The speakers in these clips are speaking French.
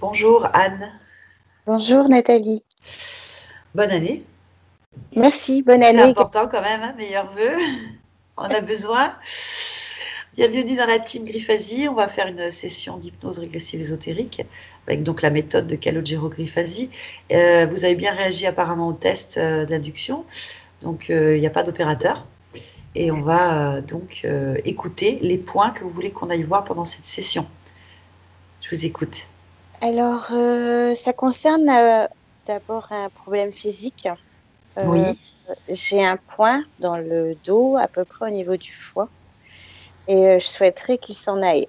Bonjour Anne, Bonjour Nathalie. bonne année. Merci, bonne C'est année. important quand même, hein, meilleurs vœux, on a besoin. Bienvenue dans la team Griffasie, on va faire une session d'hypnose régressive ésotérique avec donc la méthode de Calogero Griffasie. Vous avez bien réagi apparemment au test d'induction, donc il n'y a pas d'opérateur. Et on va donc écouter les points que vous voulez qu'on aille voir pendant cette session. Je vous écoute. Alors, ça concerne d'abord un problème physique. Euh, Oui, j'ai un point dans le dos, à peu près au niveau du foie, et je souhaiterais qu'il s'en aille.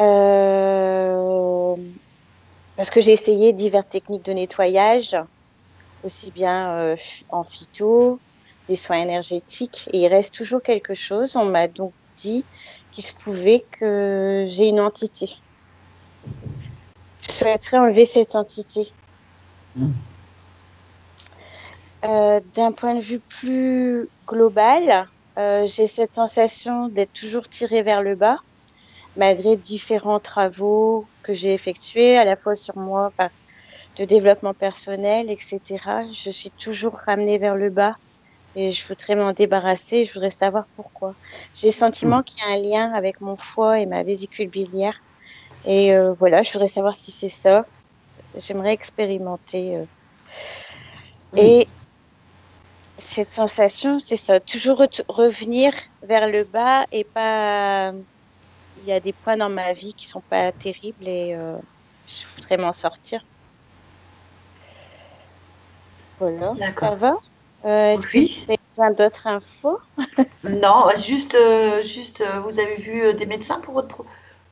Euh, Parce que j'ai essayé diverses techniques de nettoyage, aussi bien en phyto, des soins énergétiques, et il reste toujours quelque chose. On m'a donc dit qu'il se pouvait que j'ai une entité. Je souhaiterais enlever cette entité. D'un point de vue plus global, j'ai cette sensation d'être toujours tirée vers le bas, malgré différents travaux que j'ai effectués, à la fois sur moi, enfin, de développement personnel, etc. Je suis toujours ramenée vers le bas et je voudrais m'en débarrasser. Je voudrais savoir pourquoi. J'ai le sentiment qu'il y a un lien avec mon foie et ma vésicule biliaire. Et voilà, je voudrais savoir si c'est ça. J'aimerais expérimenter. Et cette sensation, c'est ça, toujours revenir vers le bas et pas. Il y a des points dans ma vie qui sont pas terribles et je voudrais m'en sortir. Voilà, ça d'accord. va? Est-ce que vous Oui. avez besoin d'autres infos? Non, juste, vous avez vu des médecins pour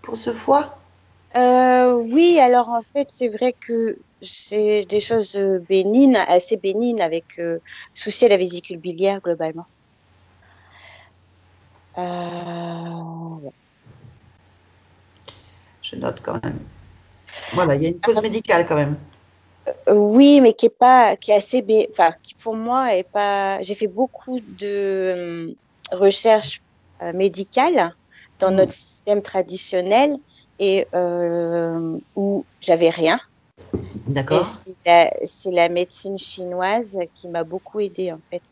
pour ce foie? Oui, alors en fait, c'est vrai que j'ai des choses bénignes, assez bénignes avec souci à la vésicule biliaire globalement. Ouais. Je note quand même. Voilà, il y a une cause médicale quand même. Oui, mais qui est pas, qui est assez, enfin, qui pour moi est pas. J'ai fait beaucoup de recherches médicales dans Hmm. notre système traditionnel et où j'avais rien. Et D'accord, c'est la médecine chinoise qui m'a beaucoup aidée en fait.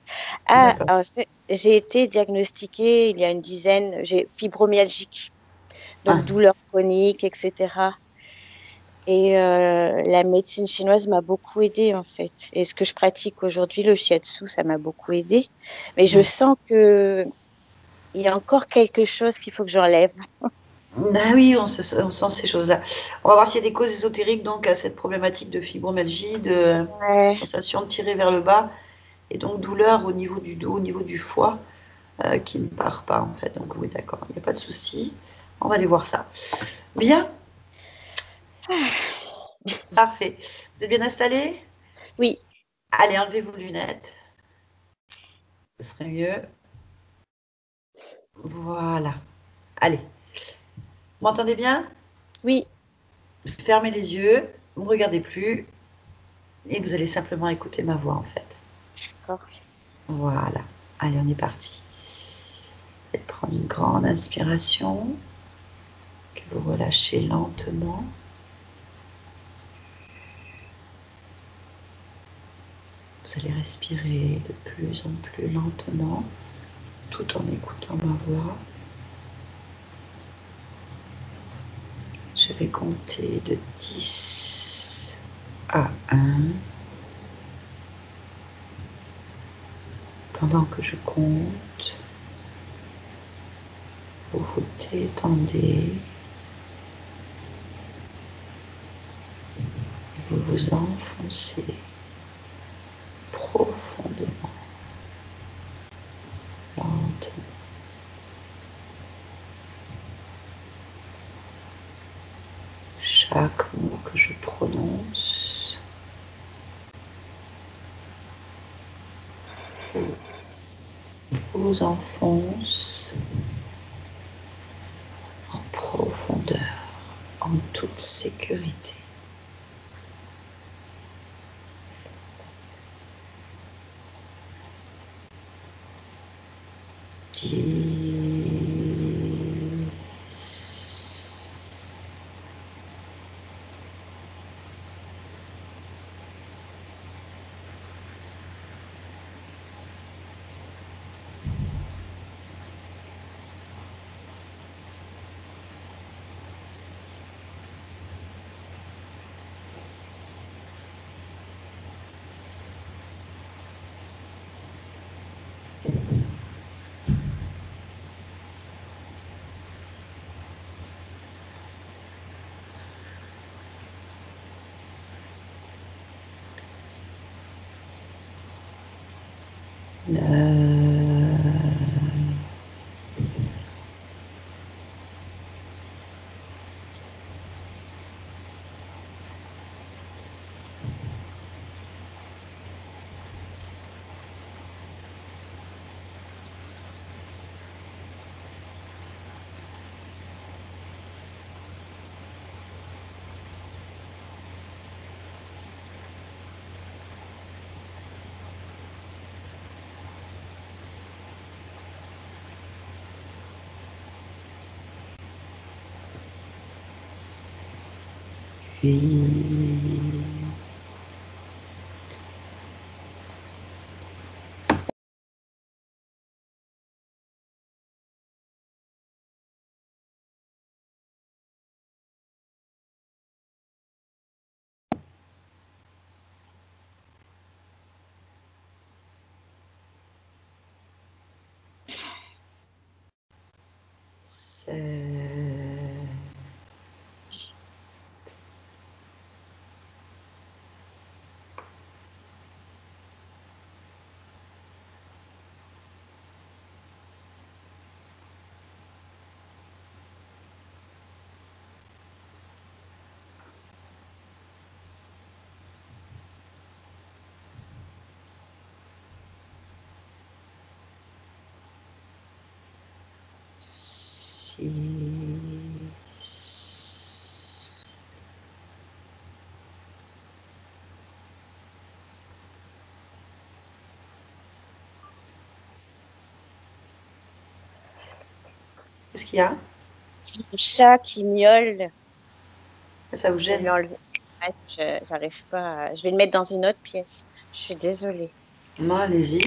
Ah, d'accord. en fait, j'ai été diagnostiquée il y a une dizaine, j'ai fibromyalgique, Ah, donc douleur chronique, etc. Et la médecine chinoise m'a beaucoup aidée en fait. Et ce que je pratique aujourd'hui, le shiatsu, ça m'a beaucoup aidée. Mais je ouais. sens que il y a encore quelque chose qu'il faut que j'enlève. Ah oui, on sent ces choses-là. On va voir s'il y a des causes ésotériques donc à cette problématique de fibromyalgie, de Ouais. sensation de tirer vers le bas et donc douleur au niveau du dos, au niveau du foie qui ne part pas en fait. Donc oui, d'accord, il n'y a pas de souci. On va aller voir ça. Bien, parfait. Vous êtes bien installé? Oui, Allez, enlevez vos lunettes. Ce serait mieux. Voilà. Allez. Vous m'entendez bien? oui, Fermez les yeux, vous ne regardez plus et vous allez simplement écouter ma voix en fait. d'accord. Voilà. Allez, on est parti. Vous allez prendre une grande inspiration que vous relâchez lentement. Vous allez respirer de plus en plus lentement tout en écoutant ma voix. Je vais compter de 10 à 1. Pendant que je compte, vous vous détendez, vous vous enfoncez profondément, lentement. Chaque mot que je prononce vous enfonce en profondeur, en toute sécurité. 10, Puis... Qu'est-ce qu'il y a? C'est mon chat qui miaule. Ça vous Je vais gêne? lui enlever. J'arrive pas. Je vais le mettre dans une autre pièce. Je suis désolée. Non, allez-y.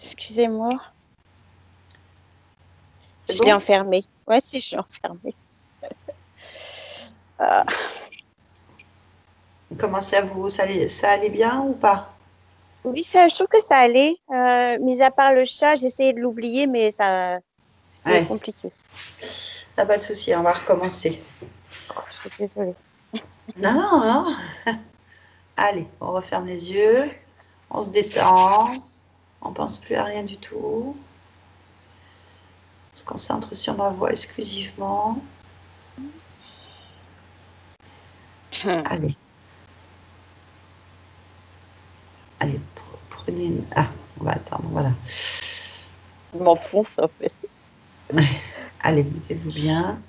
Excusez-moi. C'est Je l'ai bon? enfermé. Ouais, si, je l'ai enfermé. Ah. Comment ça vous... Ça allait bien ou pas? Oui, ça, je trouve que ça allait. Mis à part le chat, j'ai essayé de l'oublier, mais ça, c'est Ouais, compliqué. pas de souci, on va recommencer. Oh, je suis désolée. Non, non, non. Allez, on referme les yeux, on se détend, on pense plus à rien du tout. On se concentre sur ma voix exclusivement. Allez, allez, prenez une... Ah, on va attendre, voilà. Je m'enfonce, en fait. Allez, faites-vous bien.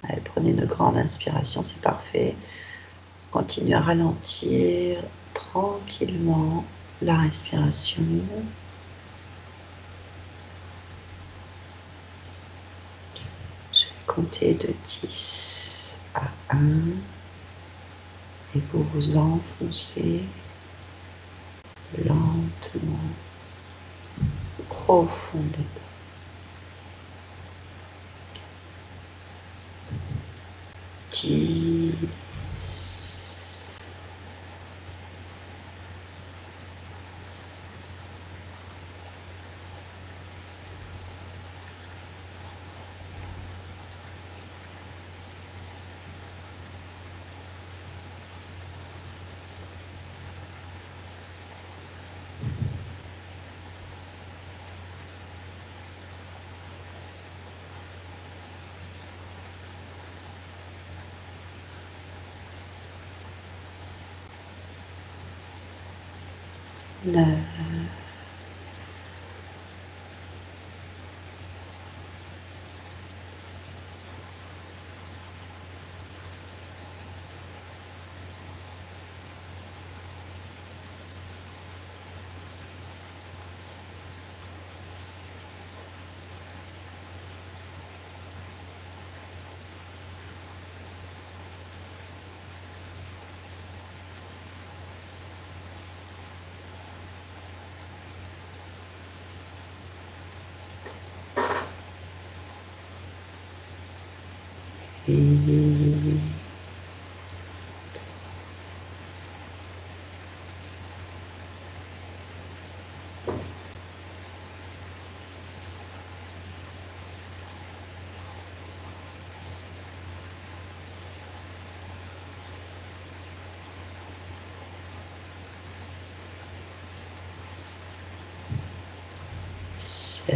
Allez, prenez une grande inspiration, c'est parfait. Continuez à ralentir tranquillement la respiration. Je vais compter de 10 à 1. Et vous vous enfoncez lentement, profondément. Dix, 9, huit, 7,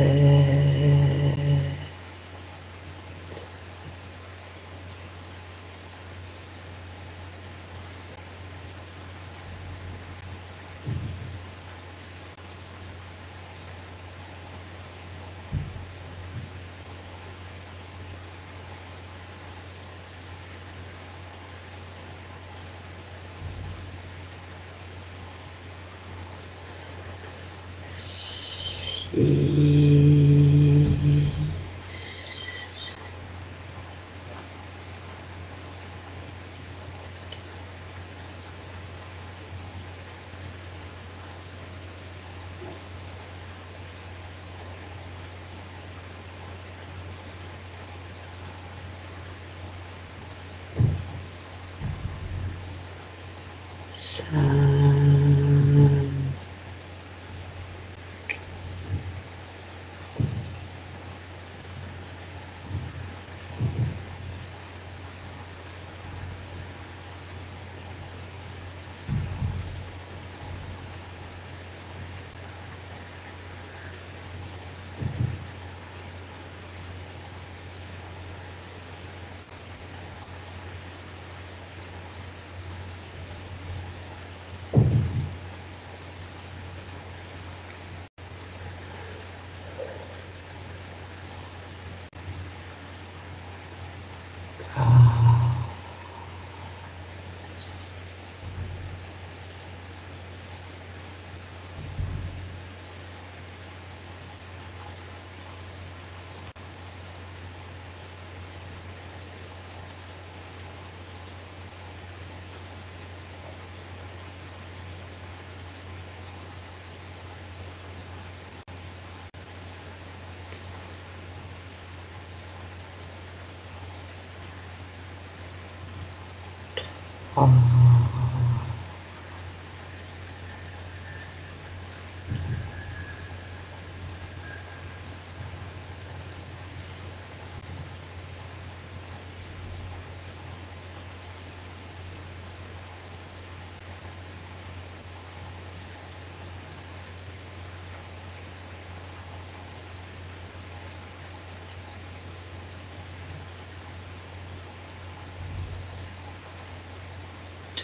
6,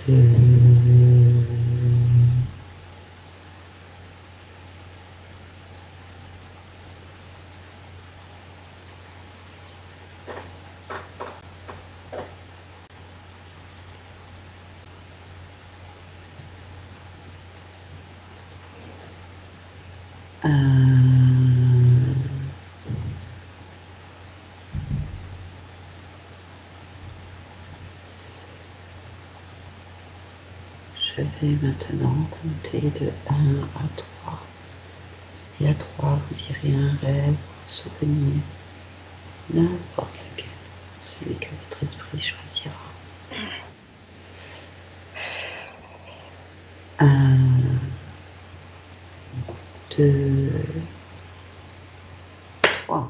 5,2, vais maintenant compter de 1 à 3. Et à 3, vous irez un rêve, un souvenir, n'importe lequel, celui que votre esprit choisira. 1, 2, 3.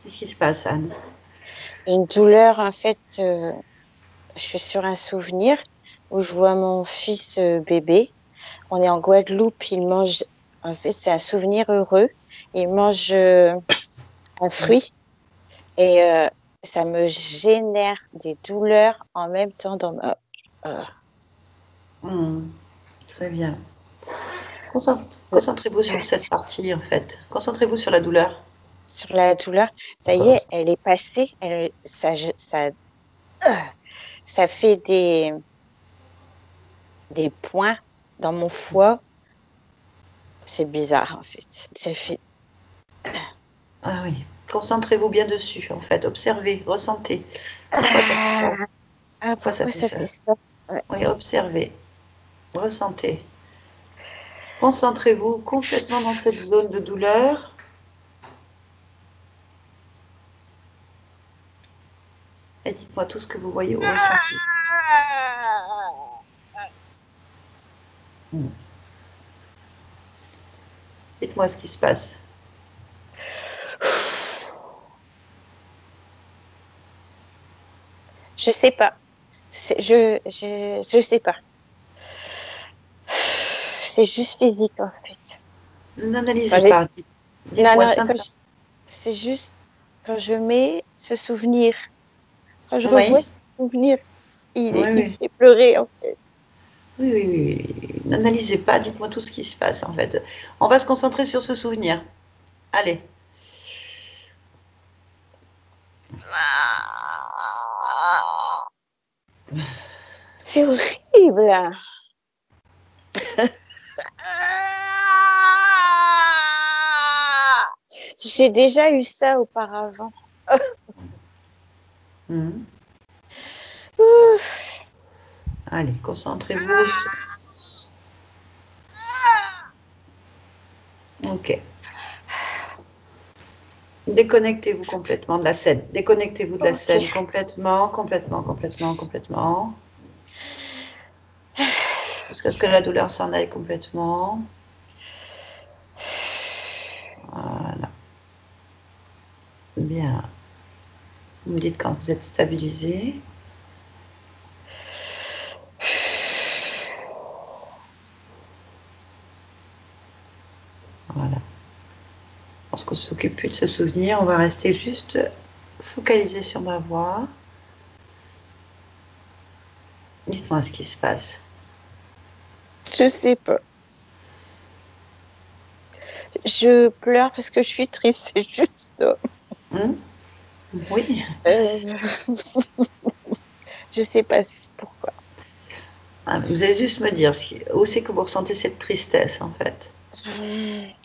Qu'est-ce qui se passe, Anne? Une douleur, en fait, je suis sur un souvenir où je vois mon fils bébé. On est en Guadeloupe, il mange, en fait, c'est un souvenir heureux. Il mange un fruit et ça me génère des douleurs en même temps dans ma... Très bien. Concentrez-vous sur cette partie, en fait. Concentrez-vous sur la douleur. Sur la douleur, ça y est, elle est passée. Ça fait des points dans mon foie. C'est bizarre, en fait. Ça fait... Ah oui. Concentrez-vous bien dessus, en fait. Observez, ressentez. Pourquoi ça fait ça? Pourquoi ça pourquoi fait ça ça? fait ça? Ouais. Oui, observez, ressentez. Concentrez-vous complètement dans cette zone de douleur. Et dites-moi tout ce que vous voyez ou ressentez. Dites-moi ce qui se passe. Je sais pas. Je sais pas. C'est juste physique, en fait. N'analysez pas. Non, Dites-moi non, simplement. c'est juste quand je mets ce souvenir, quand je revois Oui, ce souvenir, oui, il me oui. fait pleurer, en fait. Oui, oui, oui, oui. N'analysez pas, dites-moi tout ce qui se passe en fait. On va se concentrer sur ce souvenir. Allez. C'est horrible. J'ai déjà eu ça auparavant. Mhm. Ouf. Allez, concentrez-vous. Ok. Déconnectez-vous complètement de la scène. Déconnectez-vous de la Ok. scène complètement, complètement, complètement, complètement. Jusqu'à ce que la douleur s'en aille complètement. Voilà. Bien. Vous me dites quand vous êtes stabilisé. Voilà. Lorsqu'on ne s'occupe plus de ce souvenir, on va rester juste focalisé sur ma voix. Dites-moi ce qui se passe. Je sais pas. Je pleure parce que je suis triste, c'est juste ça. Hmm? Oui. Euh, je sais pas pourquoi. Ah, vous allez juste me dire où c'est que vous ressentez cette tristesse en fait.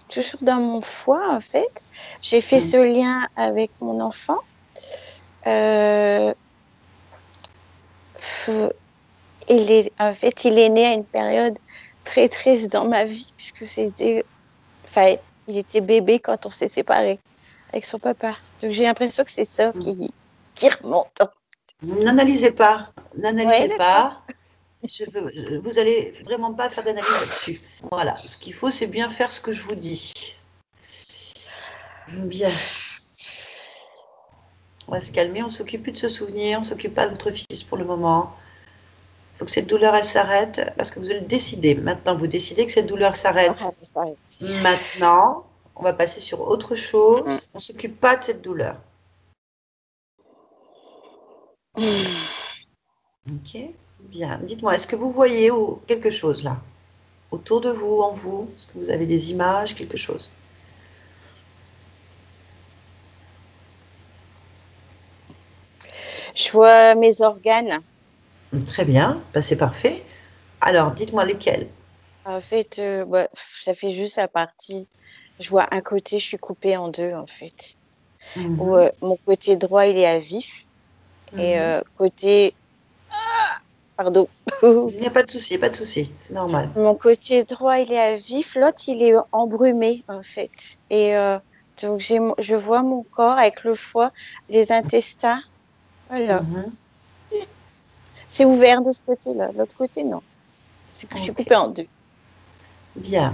Toujours dans mon foie, en fait. J'ai fait Hmm. ce lien avec mon enfant. Euh, f- en fait, il est né à une période très triste dans ma vie, puisque enfin, il était bébé quand on s'est séparés avec son papa. Donc j'ai l'impression que c'est ça Hmm. qui remonte. N'analysez pas, Ouais, n'analysez d'accord. pas. Vous allez vraiment pas faire d'analyse là-dessus. Voilà, ce qu'il faut, c'est bien faire ce que je vous dis. Bien, on va se calmer, on s'occupe plus de ce souvenir, on s'occupe pas de votre fils pour le moment. Il faut que cette douleur, elle s'arrête, parce que vous allez décider. Maintenant, vous décidez que cette douleur s'arrête. Maintenant, on va passer sur autre chose. On s'occupe pas de cette douleur. Ok, bien. Dites-moi, est-ce que vous voyez quelque chose là, autour de vous, en vous? Est-ce que vous avez des images, quelque chose? Je vois mes organes. Très bien, ben, c'est parfait. Alors, dites-moi lesquels? En fait, ça fait juste la partie. Je vois un côté, je suis coupée en deux, en fait. Où Mhm, mon côté droit, il est à vif. Et mhm. côté Pardon. Il n'y a pas de souci, il n'y a pas de souci. C'est normal. Mon côté droit, il est à vif, l'autre, il est embrumé, en fait. Et donc, je vois mon corps avec le foie, les intestins. Voilà. Mhm. C'est ouvert de ce côté-là. L'autre côté, non. Je suis Ok. coupée en deux. Bien.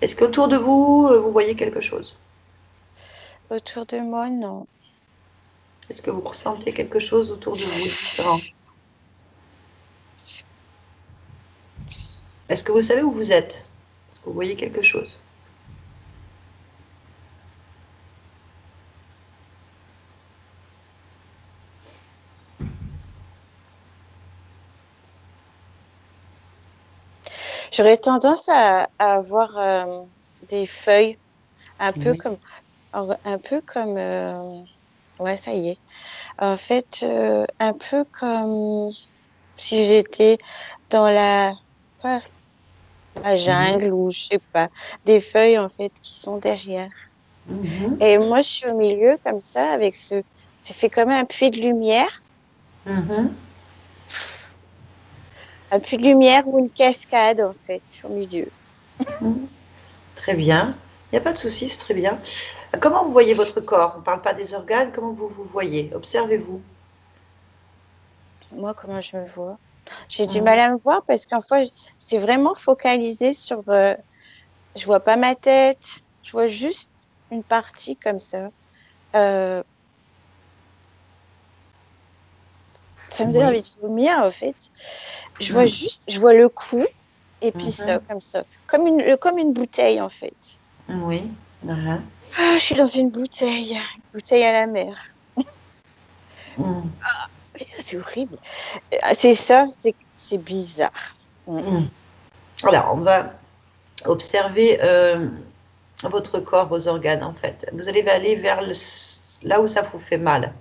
Est-ce qu'autour de vous, vous voyez quelque chose? Autour de moi, non. Est-ce que vous ressentez quelque chose autour de vous de différent? Est-ce que vous savez où vous êtes? Est-ce que vous voyez quelque chose? J'aurais tendance à avoir des feuilles un peu Oui. comme, un peu comme, ouais, ça y est. En fait, un peu comme si j'étais dans pas la Mhm. jungle ou je sais pas, des feuilles en fait qui sont derrière. Mhm. Et moi, je suis au milieu comme ça, avec ça fait comme Mhm. un puits de lumière ou une cascade en fait, au milieu. Mhm. Très bien. Il n'y a pas de souci, c'est très bien. Comment vous voyez votre corps? On ne parle pas des organes, comment vous vous voyez? Observez-vous. Moi, comment je me vois? J'ai du mal Mhm. à me voir parce qu'en fait, c'est vraiment focalisé sur. Je vois pas ma tête, je vois juste une partie comme ça. Euh, Ça me donne Oui. envie de vomir en fait. Mhm. Je vois le cou et puis ça, Mhm. comme ça, comme une bouteille en fait. Oui. Mhm. Ah, je suis dans une bouteille à la mer. Mhm. C'est horrible. C'est ça, c'est bizarre. Mm. Mhm. Alors, on va observer votre corps, vos organes en fait. Vous allez aller vers là où ça vous fait mal.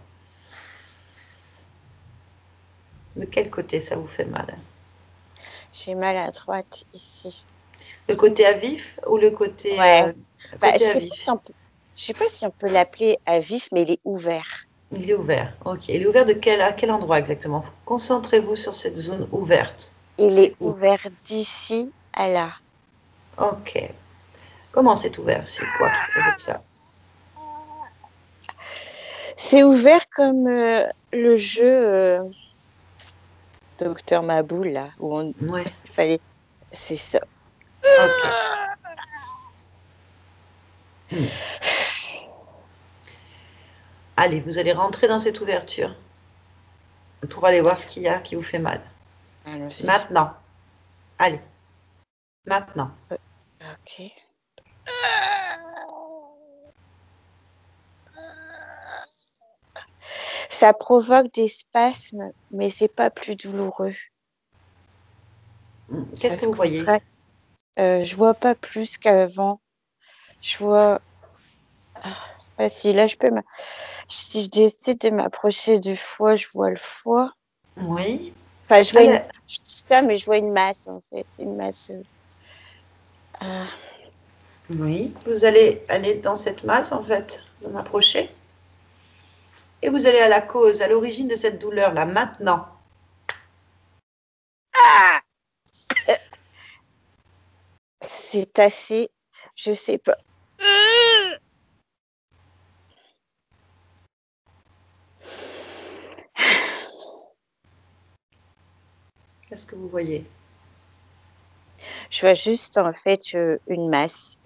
De quel côté ça vous fait mal? J'ai mal à droite ici. Le côté à vif ou le Ouais. Bah, côté à vif? je sais pas si on peut l'appeler à vif, mais il est ouvert. Il est ouvert. Ok. Il est ouvert à quel endroit exactement? Concentrez-vous sur cette zone ouverte. Il C'est est où? ouvert d'ici à là. Ok. Comment c'est ouvert? C'est quoi qui provoque ça? C'est ouvert comme le jeu Docteur Maboul, là, où Oui. il fallait. C'est ça. Ok. Hmm. Allez, vous allez rentrer dans cette ouverture pour aller voir ce qu'il y a qui vous fait mal. Allons-y. Maintenant. Allez. Maintenant. Ok. Ça provoque des spasmes, mais c'est pas plus douloureux. Qu'est-ce Ça que se vous voyez? contracte. Je vois pas plus qu'avant. Je vois. Ah, si là, si je décide de m'approcher du foie, je vois le foie. Oui. Enfin, Allez. je dis ça, mais je vois une masse en fait, une masse. Euh, Oui. Vous allez aller dans cette masse en fait. Vous m'approchez. Et vous allez à la cause, à l'origine de cette douleur-là, maintenant. Ah, c'est assez, je sais pas. Qu'est-ce que vous voyez? Je vois juste en fait une masse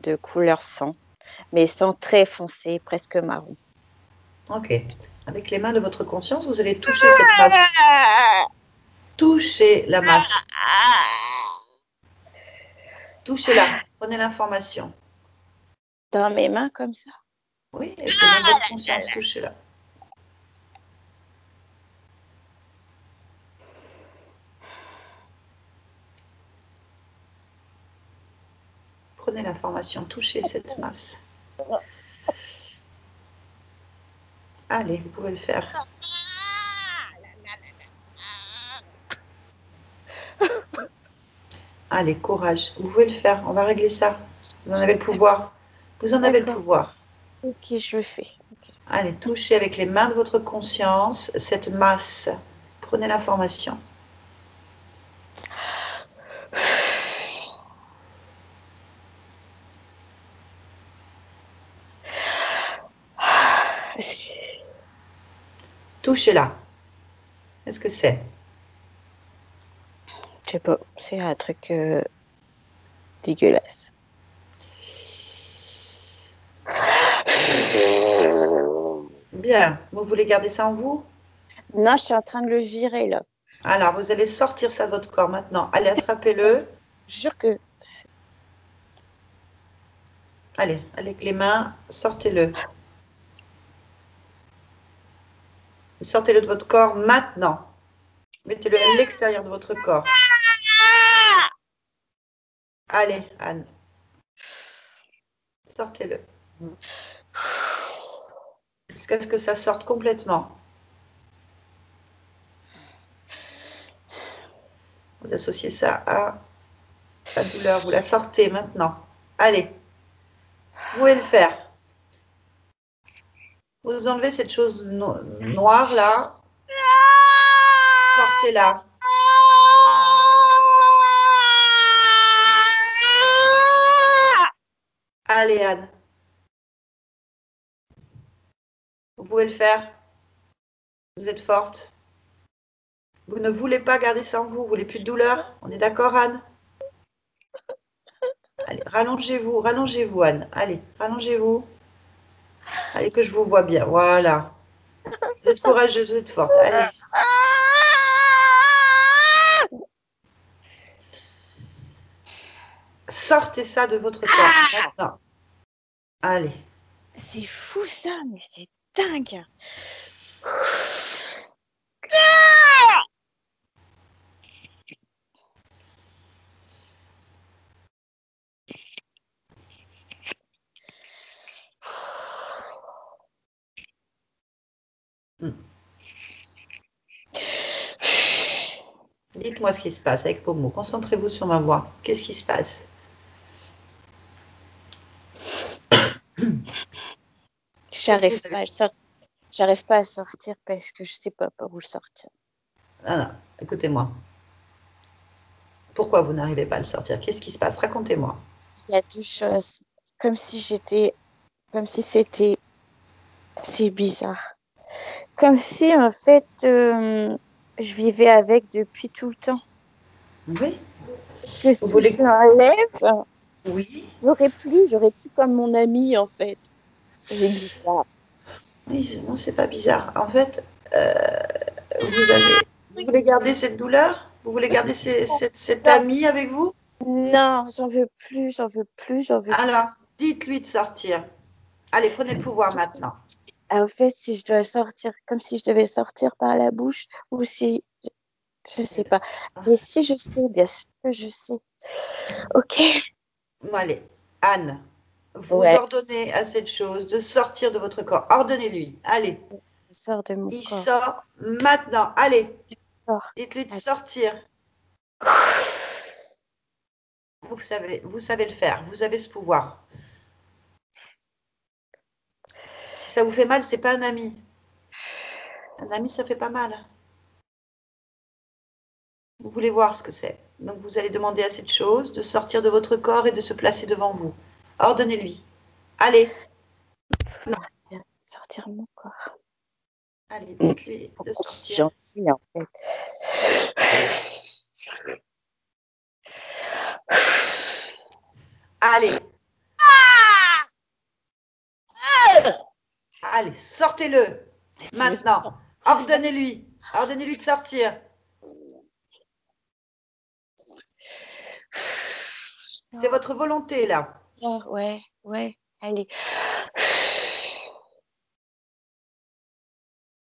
de couleur sang, mais sang très foncé, presque marron. Ok. Avec les mains de votre conscience, vous allez toucher cette masse. Touchez la masse. Touchez-la. Prenez l'information. Dans mes mains comme ça. Oui, avec les mains de votre conscience, touchez-la. Prenez l'information, touchez cette masse. Allez, vous pouvez le faire. Allez, courage. Vous pouvez le faire. On va régler ça. Vous en avez le pouvoir. Vous en avez le D'accord. pouvoir. Ok, je le fais. Ok. Allez, touchez avec les mains de votre conscience cette masse. Prenez l'information. Touchez-la. Qu'est-ce que c'est? Je sais pas, c'est un truc dégueulasse. Bien. Vous voulez garder ça en vous? Non, je suis en train de le virer là. Alors, vous allez sortir ça de votre corps maintenant. Allez, attrapez-le. Je jure que Allez, avec les mains, sortez-le. Sortez-le de votre corps maintenant. Mettez-le à l'extérieur de votre corps. Allez, Anne. Sortez-le. Jusqu'à ce que ça sorte complètement. Vous associez ça à la douleur. Vous la sortez maintenant. Allez. Vous pouvez le faire. Vous enlevez cette chose noire là. Sortez-la. Allez, Anne. Vous pouvez le faire. Vous êtes forte. Vous ne voulez pas garder ça en vous. Vous voulez plus de douleur. On est d'accord, Anne? Allez, rallongez-vous, Anne. Allez, rallongez-vous. Allez, que je vous vois bien. Voilà. Vous êtes courageuse, vous êtes forte. Allez. Sortez ça de votre corps maintenant. Allez. c'est fou ça, mais c'est dingue. Dites-moi ce qui se passe avec vos mots. Concentrez-vous sur ma voix. Qu'est-ce qui se passe? J'arrive pas à sortir parce que je sais pas par où sortir. Ah non, écoutez-moi. Pourquoi vous n'arrivez pas à le sortir? Qu'est-ce qui se passe? Racontez-moi. Il y a deux choses. Comme si c'était, c'est bizarre. Comme si en fait, je vivais avec depuis tout le temps. Oui. Que Vous si voulez... je l'enlève, Oui. j'aurais plus comme mon ami en fait. C'est bizarre. Oui, non, c'est pas bizarre. En fait, vous voulez garder cette douleur? Vous voulez garder cet ami avec vous? Non, j'en veux plus. Alors, dites-lui de sortir. Allez, prenez le pouvoir maintenant. En fait, si je dois sortir, comme si je devais sortir par la bouche, ou si, je sais pas. Mais si je sais, bien sûr que je sais. Ok. Bon, allez, Anne, vous Ouais, ordonnez à cette chose de sortir de votre corps. Ordonnez-lui. Allez, ça sort de mon il corps. sort maintenant. Allez, Sort. dites-lui de sortir. Vous savez le faire. Vous avez ce pouvoir. Si ça vous fait mal, c'est pas un ami. Un ami, ça fait pas mal. Vous voulez voir ce que c'est. Donc vous allez demander à cette chose de sortir de votre corps et de se placer devant vous. Ordonnez-lui. Allez. Non. Sortir de mon corps. Allez, dites-lui de C'est sortir. gentil, en fait. Allez. Allez, sortez-le. Maintenant. Ordonnez-lui. Ordonnez-lui de sortir. C'est votre volonté, là. Ouais, allez.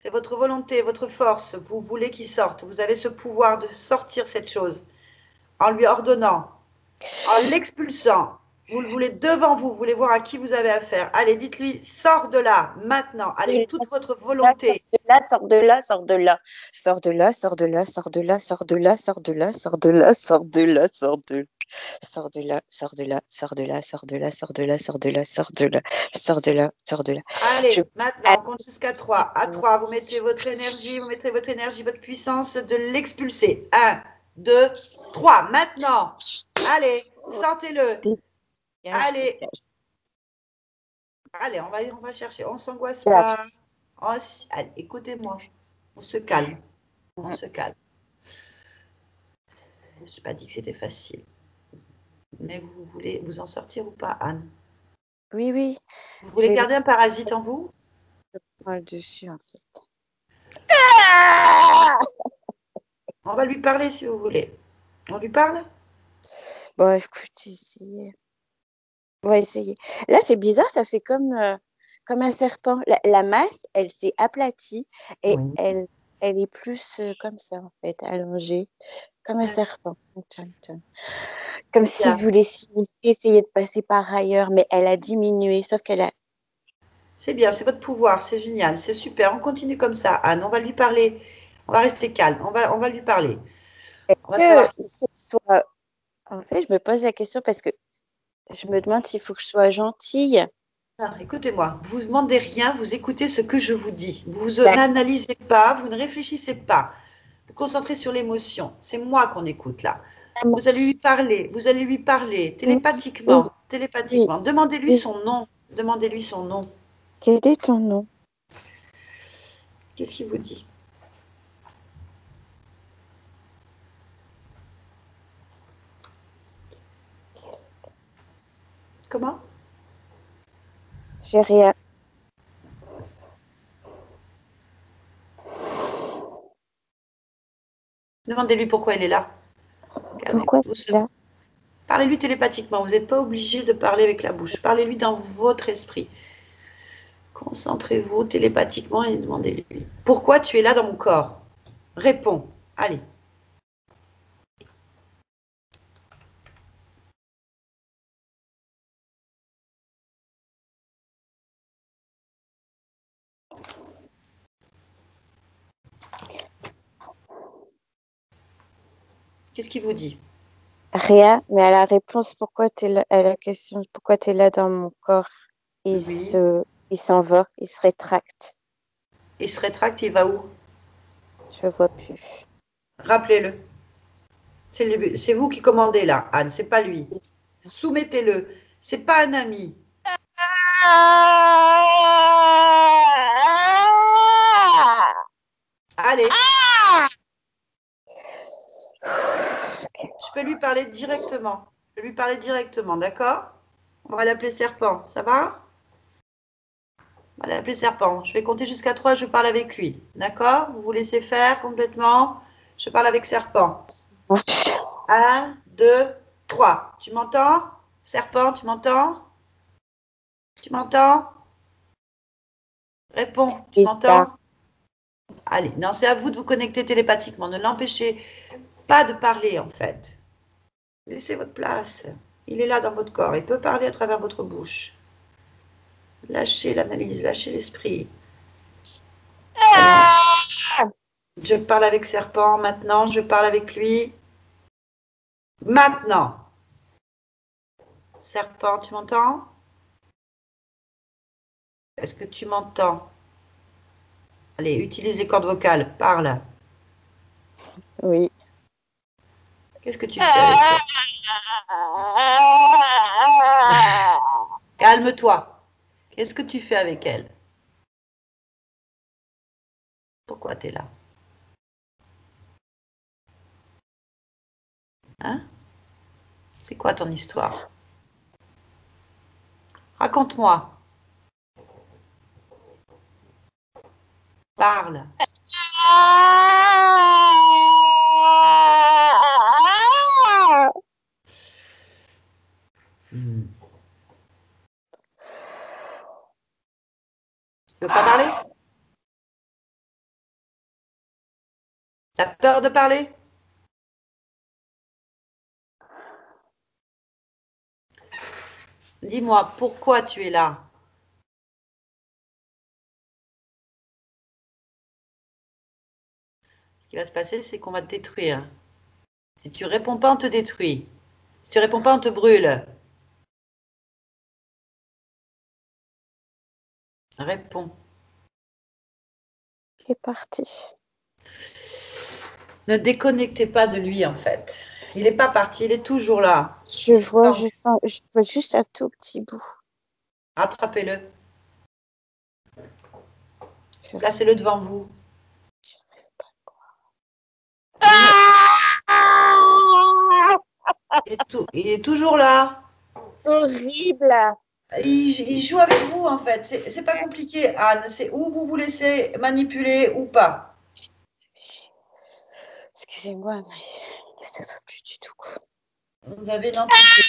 C'est votre volonté, votre force. Vous voulez qu'il sorte. Vous avez ce pouvoir de sortir cette chose en lui ordonnant, en l'expulsant. Vous le voulez devant vous. Vous voulez voir à qui vous avez affaire. Allez, dites-lui, sors de là, maintenant, avec toute votre volonté. Sors de là. Sors de là. Sors de là. Sors de là, sors de là, sors de là, sors de là, sors de là, sors de là, sors de là, sors de là, sors de là. Je... Allez, maintenant, on compte jusqu'à 3. À 3, vous mettez votre énergie, votre puissance de l'expulser. 1, 2, 3. Maintenant, allez, sortez-le. Allez, allez, on va chercher. On ne s'angoisse pas. Allez, écoutez-moi. On se calme. On se calme. Je n'ai pas dit que c'était facile. Mais vous voulez vous en sortir ou pas, Anne? Oui, oui. Vous voulez garder un parasite en vous? Je prends le dessus, en fait. On va lui parler si vous voulez. On lui parle? Bon, écoute, essayez. On va essayer. Là, c'est bizarre, ça fait comme un serpent. La masse, elle s'est aplatie et Oui. elle est plus comme ça, en fait, allongée, comme un serpent. Comme si vous essayer de passer par ailleurs, mais elle a diminué, sauf qu'elle a... C'est bien, c'est votre pouvoir, c'est génial, c'est super. On continue comme ça, Anne. On va lui parler. On va rester calme. On va lui parler. On va Que savoir. il faut que je sois... En fait, je me pose la question parce que je me demande s'il faut que je sois gentille. Ah, écoutez-moi, vous ne demandez rien, vous écoutez ce que je vous dis. Vous D'accord. n'analysez pas, vous ne réfléchissez pas. Vous concentrez sur l'émotion. C'est moi qu'on écoute là. Vous allez lui parler Oui, télépathiquement, oui, télépathiquement. Demandez-lui oui. son nom. Demandez-lui son nom. Quel est ton nom? Qu'est-ce qu'il vous dit? Comment? J'ai rien. Demandez-lui pourquoi il est là. Pourquoi Calmez-vous. tu es là? Parlez-lui télépathiquement. Vous n'êtes pas obligé de parler avec la bouche. Parlez-lui dans votre esprit. Concentrez-vous télépathiquement et demandez-lui. Pourquoi tu es là dans mon corps? Réponds. Allez. Qu'est-ce qu'il vous dit? Rien, mais à la réponse, pourquoi tu es là, à la question, pourquoi tu es là dans mon corps, Oui. il s'en va, il se rétracte. Il se rétracte, il va où? Je vois plus. Rappelez-le. C'est vous qui commandez là, Anne, c'est pas lui. Soumettez-le. C'est pas un ami. Allez, je peux lui parler directement. Je peux lui parler directement, d'accord? On va l'appeler Serpent, ça va? On va l'appeler Serpent. Je vais compter jusqu'à 3, je parle avec lui. D'accord? Vous vous laissez faire complètement. Je parle avec Serpent. 1, 2, 3. Tu m'entends? Serpent, tu m'entends? Tu m'entends? Réponds, tu Bizarre. m'entends? Allez, non, c'est à vous de vous connecter télépathiquement. Ne l'empêchez pas de parler, en fait. Laissez votre place. Il est là dans votre corps. Il peut parler à travers votre bouche. Lâchez l'analyse, lâchez l'esprit. Je parle avec Serpent maintenant, je parle avec lui. Maintenant. Serpent, tu m'entends? Est-ce que tu m'entends? Allez, utilise les cordes vocales, parle. Oui. Qu'est-ce que tu fais avec elle? Calme-toi. Qu'est-ce que tu fais avec elle? Pourquoi tu es là? Hein? C'est quoi ton histoire? Raconte-moi. Parle. Hmm. Tu veux pas parler? T'as peur de parler? Dis-moi, pourquoi tu es là? Ce qui va se passer, c'est qu'on va te détruire. Si tu réponds pas, on te détruit. Si tu réponds pas, on te brûle. Réponds. Il est parti. Ne déconnectez pas de lui, en fait. Il n'est pas parti, il est toujours là. Je vois juste un tout petit bout. Attrapez-le. Placez-le devant vous. Il est toujours là. Horrible. Il joue avec vous, en fait. C'est pas compliqué, Anne. C'est où vous vous laissez manipuler ou pas. Excusez-moi, mais ça va plus du tout. Vous avez une entité.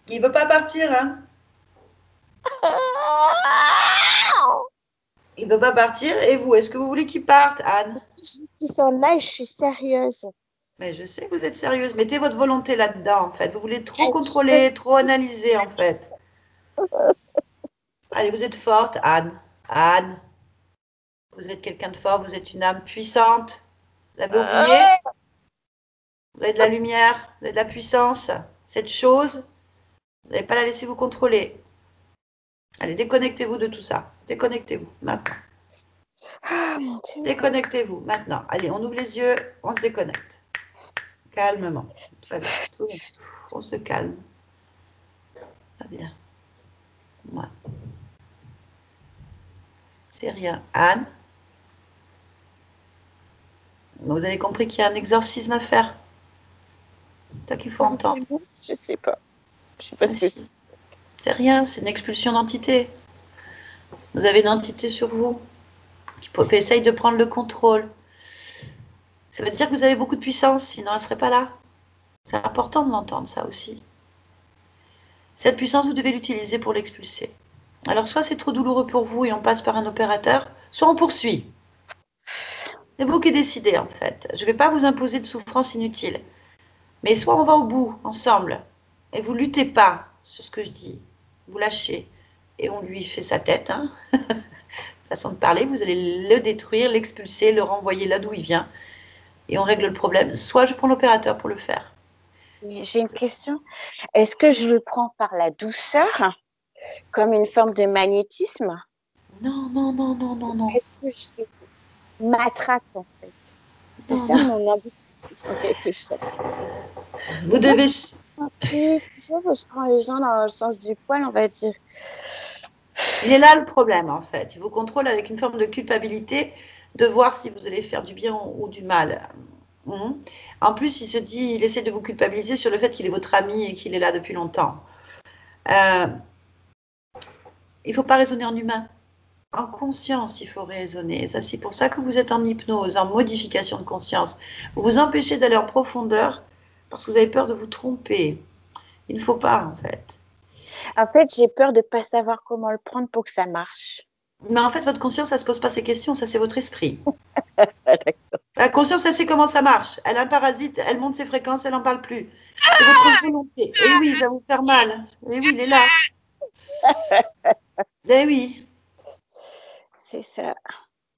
Il veut pas partir, hein. Il veut pas partir. Et vous, est-ce que vous voulez qu'il parte, Anne? Qui s'en aille, je suis sérieuse. Mais je sais que vous êtes sérieuse. Mettez votre volonté là-dedans, en fait. Vous voulez trop contrôler, trop analyser, en fait. Allez, vous êtes forte, Anne. Anne. Vous êtes quelqu'un de fort, vous êtes une âme puissante. Vous avez oublié? Vous avez de la lumière, vous avez de la puissance. Cette chose, vous n'allez pas la laisser vous contrôler. Allez, déconnectez-vous de tout ça. Déconnectez-vous, maintenant. Ah, mon Dieu. Déconnectez-vous, maintenant. Allez, on ouvre les yeux, on se déconnecte. Calmement. Très bien. Tout bien. On se calme. Très bien. Ouais. C'est rien. Anne? Vous avez compris qu'il y a un exorcisme à faire. C'est ça qu'il faut entendre. Je sais pas. Je sais pas ce que c'est. C'est rien, c'est une expulsion d'entité. Vous avez une entité sur vous qui essaye de prendre le contrôle. Ça veut dire que vous avez beaucoup de puissance, sinon elle ne serait pas là. C'est important de l'entendre, ça aussi. Cette puissance, vous devez l'utiliser pour l'expulser. Alors, soit c'est trop douloureux pour vous et on passe par un opérateur, soit on poursuit. C'est vous qui décidez, en fait. Je ne vais pas vous imposer de souffrance inutile. Mais soit on va au bout, ensemble, et vous luttez pas sur ce que je dis. Vous lâchez, et on lui fait sa tête, hein. Façon de parler, vous allez le détruire, l'expulser, le renvoyer là d'où il vient, et on règle le problème. Soit je prends l'opérateur pour le faire. J'ai une question. Est-ce que je le prends par la douceur, comme une forme de magnétisme? Non, non, non, non, non, non. Est-ce que je matraque, en fait? C'est Non, ça non. mon envie, en quelque sorte. Vous devez... Tu sais, je prends les gens dans le sens du poil, on va dire. Il est là le problème, en fait. Il vous contrôle avec une forme de culpabilité de voir si vous allez faire du bien ou du mal. En plus, il essaie de vous culpabiliser sur le fait qu'il est votre ami et qu'il est là depuis longtemps. Il ne faut pas raisonner en humain. En conscience, il faut raisonner. Ça, c'est pour ça que vous êtes en hypnose, en modification de conscience. Vous vous empêchez d'aller en profondeur parce que vous avez peur de vous tromper. Il ne faut pas, en fait. En fait, j'ai peur de ne pas savoir comment le prendre pour que ça marche. Mais en fait, votre conscience, ça ne se pose pas ces questions, ça c'est votre esprit. La conscience, elle sait comment ça marche. Elle a un parasite, elle monte ses fréquences, elle n'en parle plus. C'est votre volonté. Et oui, ça va vous faire mal. Et oui, il est là. Et oui. C'est ça.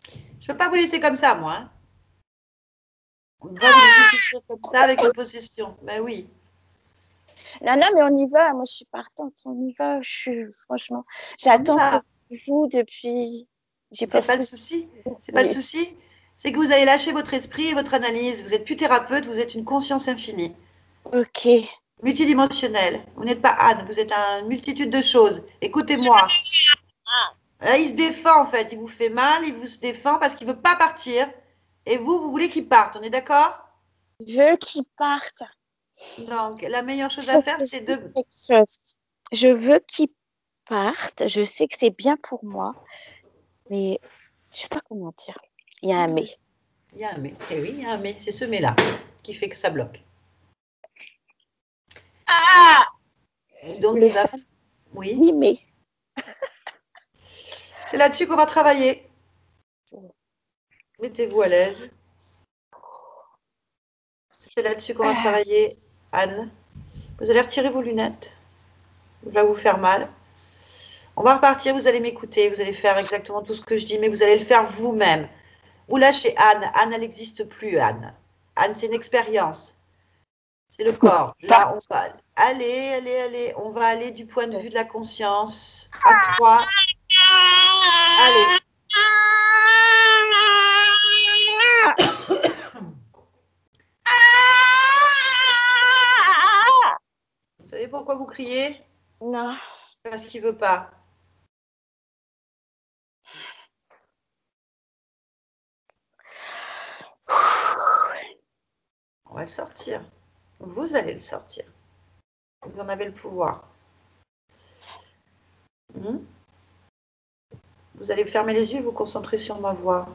Je ne peux pas vous laisser comme ça, moi. On ne va pas vous laisser souffrir comme ça avec une possession. Ben oui. Non, non, mais on y va. Moi, je suis partante. On y va. Franchement, j'attends que tu joues depuis. C'est pas le souci. C'est pas le souci. C'est que vous allez lâcher votre esprit et votre analyse. Vous n'êtes plus thérapeute, vous êtes une conscience infinie. Ok. Multidimensionnelle. Vous n'êtes pas Anne, vous êtes une multitude de choses. Écoutez-moi. Il se défend en fait. Il vous fait mal, il vous se défend parce qu'il ne veut pas partir. Et vous voulez qu'il parte. On est d'accord? Je veux qu'il parte. Donc, la meilleure chose à faire, c'est de... Je veux qu'il parte. Je sais que c'est bien pour moi. Mais je ne sais pas comment dire. Il y a un mais. Il y a un mais. Eh oui, il y a un mais. C'est ce mais-là qui fait que ça bloque. Ah! Donc, il va... Oui. Oui, mais... C'est là-dessus qu'on va travailler. Mettez-vous à l'aise. C'est là-dessus qu'on va travailler, Anne. Vous allez retirer vos lunettes. Ça va vous faire mal. On va repartir, vous allez m'écouter, vous allez faire exactement tout ce que je dis, mais vous allez le faire vous-même. Vous lâchez Anne. Anne, elle n'existe plus, Anne. Anne, c'est une expérience. C'est le corps. Là, on va. Allez, allez, allez. On va aller du point de vue de la conscience. À 3. Allez. Vous savez pourquoi vous criez? Non. Parce qu'il ne veut pas. On va le sortir. Vous allez le sortir. Vous en avez le pouvoir. Vous allez fermer les yeux et vous concentrer sur ma voix.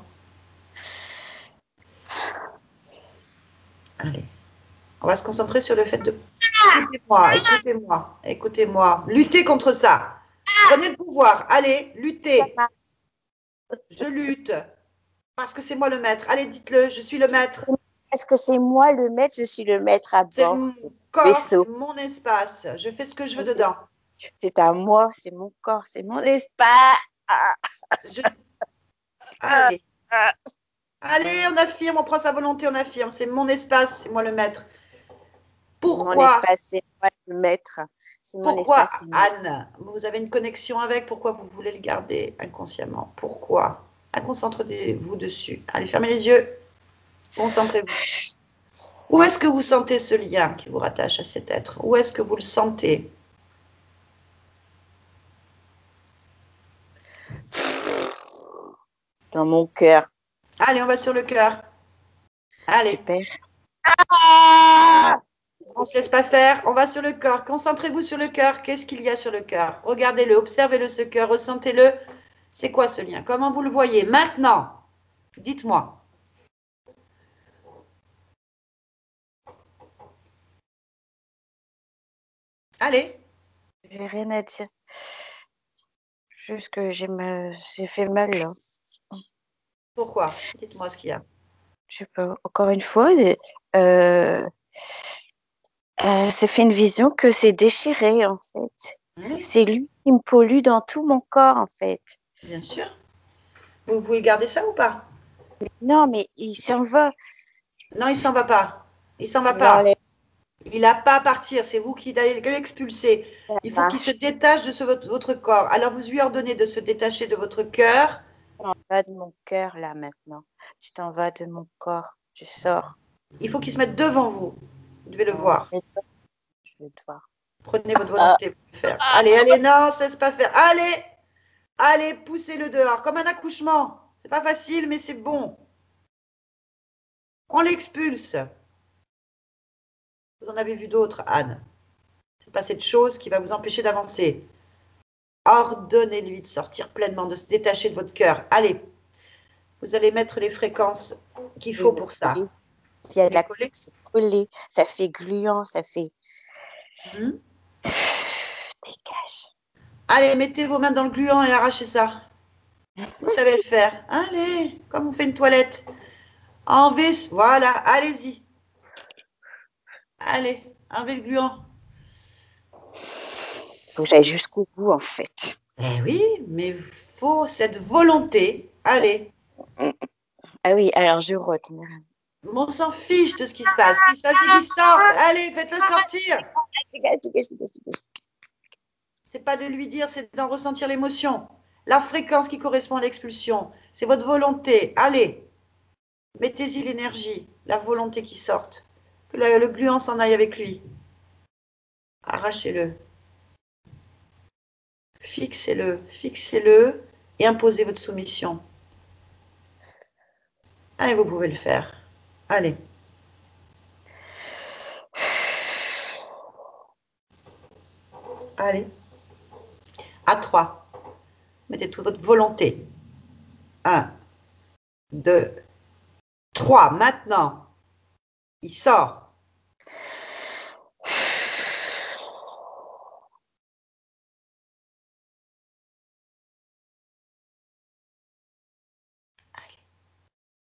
Allez. On va se concentrer sur le fait de... Écoutez-moi, écoutez-moi, écoutez-moi. Luttez contre ça. Prenez le pouvoir. Allez, luttez. Je lutte. Parce que c'est moi le maître. Allez, dites-le, je suis le maître. Est-ce que c'est moi le maître? Je suis le maître à bord. C'est mon corps, c'est mon espace. Je fais ce que je veux dedans. C'est à moi, c'est mon corps, c'est mon espace. Allez. Allez, on affirme, on prend sa volonté, on affirme. C'est mon espace, c'est moi le maître. Pourquoi? Mon espace, c'est moi le maître. Pourquoi, espace, Anne, vous avez une connexion avec? Pourquoi vous voulez le garder inconsciemment? Pourquoi? Concentrez-vous dessus. Allez, fermez les yeux. Concentrez-vous. Où est-ce que vous sentez ce lien qui vous rattache à cet être? Où est-ce que vous le sentez? Dans mon cœur. Allez, on va sur le cœur. Allez. Super. On ne se laisse pas faire. On va sur le corps. Concentrez-vous sur le cœur. Qu'est-ce qu'il y a sur le cœur? Regardez-le, observez-le, ce cœur, ressentez-le. C'est quoi ce lien? Comment vous le voyez? Maintenant, dites-moi. Allez. J'ai rien à dire. Juste que j'ai fait mal là. Pourquoi? Dites-moi ce qu'il y a. Je sais pas. Encore une fois, c'est fait une vision que c'est déchiré en fait. Oui. C'est lui qui me pollue dans tout mon corps en fait. Bien sûr. Vous pouvez garder ça ou pas? Non, mais il s'en va. Non, il s'en va pas. Il s'en va pas. Il n'a pas à partir. C'est vous qui allez l'expulser. Il faut qu'il se détache de votre corps. Alors, vous lui ordonnez de se détacher de votre cœur. Tu t'en vas de mon cœur, là, maintenant. Tu t'en vas de mon corps. Tu sors. Il faut qu'il se mette devant vous. Vous devez le voir. Je vais te voir. Prenez votre volonté pour le faire. Allez, allez, non, ça ne se pas faire. Allez, allez, poussez-le dehors. Comme un accouchement. C'est pas facile, mais c'est bon. On l'expulse. Vous en avez vu d'autres, Anne. C'est pas cette chose qui va vous empêcher d'avancer. Ordonnez-lui de sortir pleinement, de se détacher de votre cœur. Allez, vous allez mettre les fréquences qu'il faut pour ça. S'il y a de la collée, c'est collé, ça fait gluant, ça fait... Dégage. Allez, mettez vos mains dans le gluant et arrachez ça. Vous savez le faire. Allez, comme on fait une toilette. Enlevez, voilà, allez-y. Allez, enlevez le gluant. Faut que j'aille jusqu'au bout, en fait. Eh oui, mais il faut cette volonté. Allez. Ah oui, alors je rote. On s'en fiche de ce qui se passe. Ce qui se passe, c'est qu'il sorte. Allez, faites-le sortir. C'est pas de lui dire, c'est d'en ressentir l'émotion. La fréquence qui correspond à l'expulsion. C'est votre volonté. Allez. Mettez-y l'énergie, la volonté qui sorte. Que le gluant s'en aille avec lui. Arrachez-le. Fixez-le, fixez-le et imposez votre soumission. Allez, vous pouvez le faire. Allez. Allez. À 3. Mettez toute votre volonté. 1, 2, 3. Maintenant, il sort.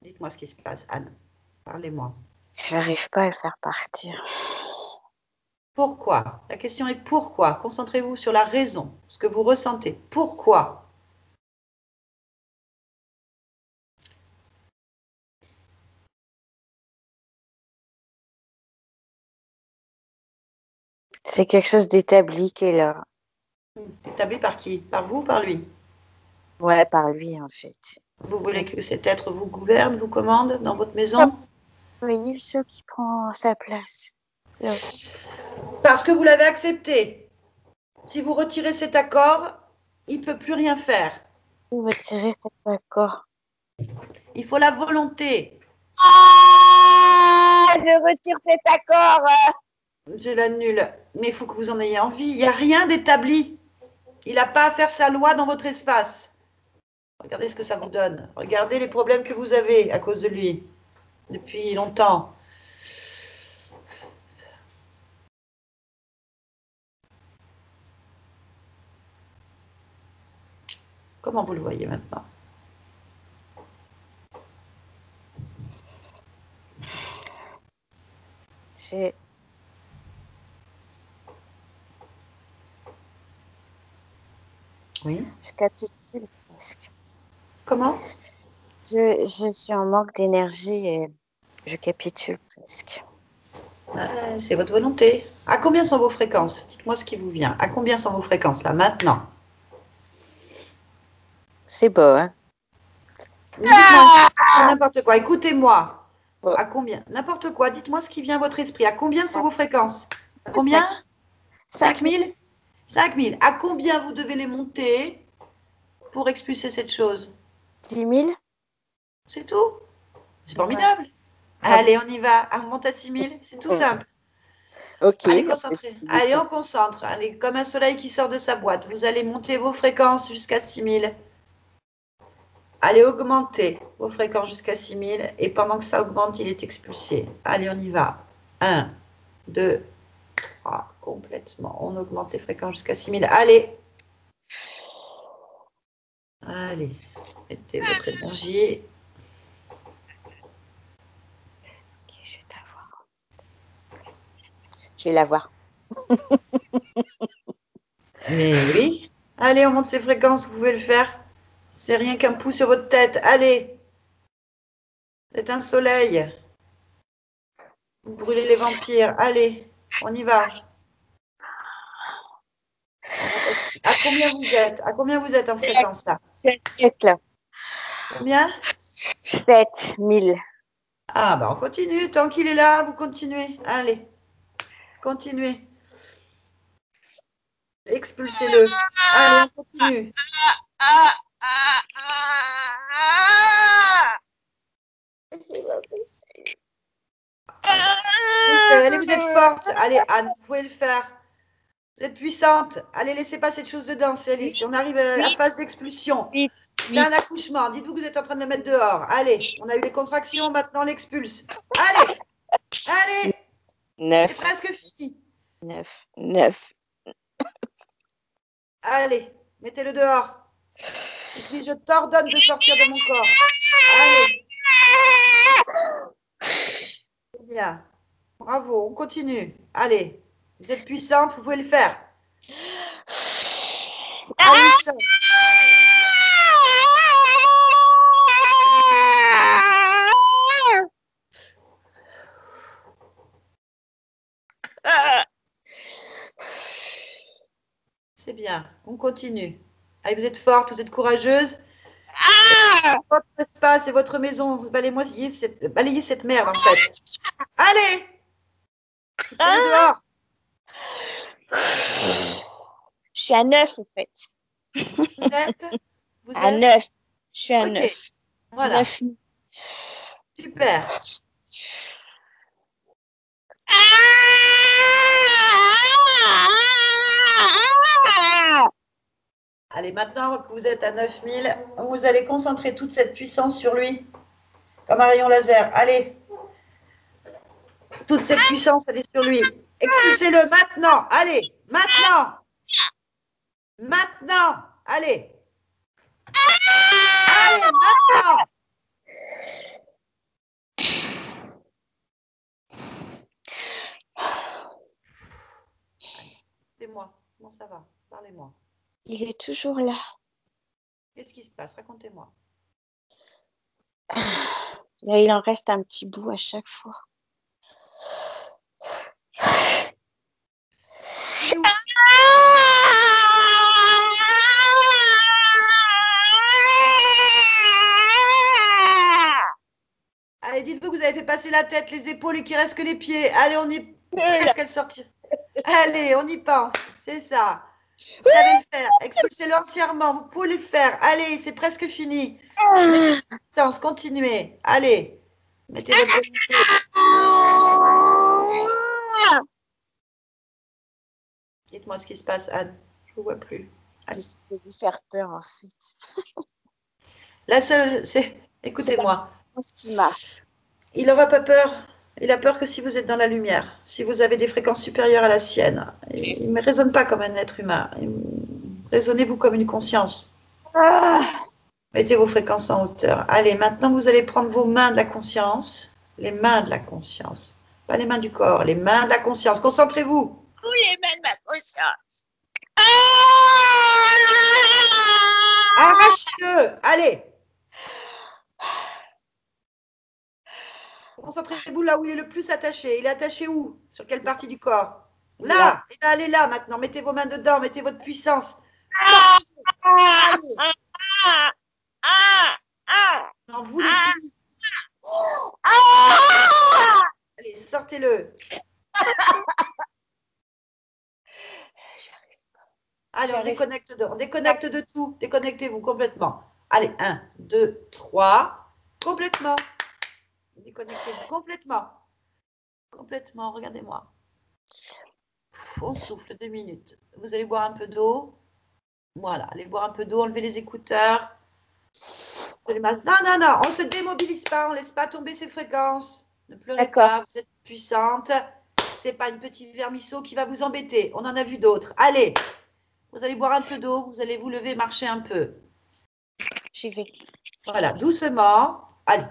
Dites-moi ce qui se passe, Anne. Parlez-moi. J'arrive pas à le faire partir. Pourquoi? La question est pourquoi? Concentrez-vous sur la raison, ce que vous ressentez. Pourquoi? C'est quelque chose d'établi qui est là. Établi par qui? Par vous ou par lui? Ouais, par lui, en fait. Vous voulez que cet être vous gouverne, vous commande dans votre maison? Oui, ce qui prend sa place. Là. Parce que vous l'avez accepté. Si vous retirez cet accord, il ne peut plus rien faire. Il va tirer cet accord. Il faut la volonté. Ah, je retire cet accord. Je l'annule. Mais il faut que vous en ayez envie. Il n'y a rien d'établi. Il n'a pas à faire sa loi dans votre espace. Regardez ce que ça vous donne. Regardez les problèmes que vous avez à cause de lui depuis longtemps. Comment vous le voyez maintenant? Oui. Je capitule presque. Comment? Je suis en manque d'énergie et je capitule presque. C'est votre volonté. À combien sont vos fréquences? Dites-moi ce qui vous vient. À combien sont vos fréquences là, maintenant? C'est beau, hein? Dites-moi n'importe quoi. Écoutez-moi. Oh. À combien? N'importe quoi. Dites-moi ce qui vient à votre esprit. À combien sont vos fréquences? Combien? 5000? 5000. À combien vous devez les monter pour expulser cette chose? 10 000? C'est tout? C'est formidable. Ouais. Allez, on y va. On monte à 6000. C'est tout simple. Ok. Allez, concentrez. Allez, on concentre. Allez, comme un soleil qui sort de sa boîte. Vous allez monter vos fréquences jusqu'à 6000. Allez, augmentez vos fréquences jusqu'à 6000. Et pendant que ça augmente, il est expulsé. Allez, on y va. 1, 2, 3. Complètement. On augmente les fréquences jusqu'à 6000. Allez. Allez. Mettez votre énergie. Ok, je vais t'avoir. Je vais la voir. Mais oui. Allez, on monte ces fréquences. Vous pouvez le faire. C'est rien qu'un pouce sur votre tête. Allez. C'est un soleil. Vous brûlez les vampires. Allez, on y va. À combien vous êtes? À combien vous êtes en fréquence là? 7 là. Combien? 7 000. Ah bah on continue. Tant qu'il est là, vous continuez. Allez, continuez. Expulsez-le. Allez, on continue. Allez, vous êtes forte. Allez, Anne, vous pouvez le faire. Vous êtes puissante. Allez, laissez pas cette chose dedans. Allez, si on arrive à la phase d'expulsion, c'est un accouchement. Dites-vous que vous êtes en train de le mettre dehors. Allez, on a eu les contractions, maintenant on l'expulse. Allez, allez. 9. C'est presque fini. 9. Allez, mettez-le dehors. Et puis je t'ordonne de sortir de mon corps. Allez. Bien. Bravo, on continue. Allez, vous êtes puissante, vous pouvez le faire. Allez, ça. C'est bien, on continue. Allez, vous êtes forte, vous êtes courageuse. Votre espace et votre maison, vous balayez cette merde en fait. Allez, mettez-le dehors. Je suis à 9 en fait. Vous êtes à 9. Je suis à 9. Voilà. 9 000. Super. Allez, maintenant que vous êtes à 9000, vous allez concentrer toute cette puissance sur lui, comme un rayon laser. Allez. Toute cette puissance, elle est sur lui. Expulsez-le maintenant. Allez, maintenant. Maintenant. Allez. Allez, maintenant. Dites-moi, comment ça va? Parlez-moi. Il est toujours là. Qu'est-ce qui se passe? Racontez-moi. Là, il en reste un petit bout à chaque fois. Allez, dites-vous que vous avez fait passer la tête, les épaules et qu'il ne reste que les pieds. Allez, on y presque à le sortir. Allez, on y pense. C'est ça. Vous savez le faire. Expulsez-le entièrement. Vous pouvez le faire. Allez, c'est presque fini. Mettez distance, continuez. Allez. Mettez votre volonté. Dites-moi ce qui se passe, Anne. Je ne vous vois plus. J'essaie de lui faire peur, en fait. La seule, c'est... Écoutez-moi. Ce qui marche. Il n'aura pas peur. Il a peur que si vous êtes dans la lumière, si vous avez des fréquences supérieures à la sienne. Il ne raisonne pas comme un être humain. Raisonnez-vous comme une conscience. Mettez vos fréquences en hauteur. Allez, maintenant vous allez prendre vos mains de la conscience. Les mains de la conscience. Pas les mains du corps, les mains de la conscience. Concentrez-vous. Oui, les mains de ma conscience. Arrachez-le. Allez. Concentrez-vous là où il est le plus attaché. Il est attaché où? Sur quelle partie du corps? Là. Et là, allez là maintenant. Mettez vos mains dedans. Mettez votre puissance. Allez. N'en voulez plus. Allez, sortez-le. Allez, on déconnecte de tout. Déconnectez-vous complètement. Allez, 1, 2, 3. Complètement. Déconnectez-vous complètement. Complètement, regardez-moi. On souffle 2 minutes. Vous allez boire un peu d'eau. Voilà, allez boire un peu d'eau, enlevez les écouteurs. Non, non, non, on ne se démobilise pas, on ne laisse pas tomber ses fréquences. Ne pleurez pas, vous êtes puissante. Ce n'est pas une petite vermisseau qui va vous embêter. On en a vu d'autres. Allez, vous allez boire un peu d'eau, vous allez vous lever, marcher un peu. J'y vais. Voilà, doucement. Allez.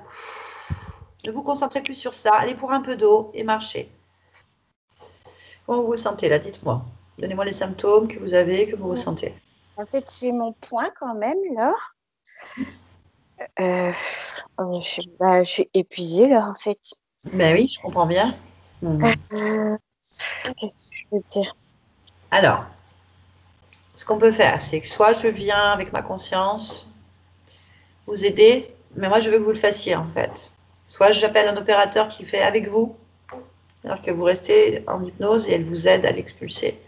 Ne vous concentrez plus sur ça. Allez pour un peu d'eau et marchez. Comment vous vous sentez là? Dites-moi. Donnez-moi les symptômes que vous avez, que vous ressentez. En fait, j'ai mon poing quand même, là. Je suis épuisée, là, en fait. Ben oui, je comprends bien. Qu'est-ce que je veux dire? Alors, ce qu'on peut faire, c'est que soit je viens avec ma conscience vous aider, mais moi je veux que vous le fassiez en fait. Soit j'appelle un opérateur qui fait avec vous, alors que vous restez en hypnose et elle vous aide à l'expulser.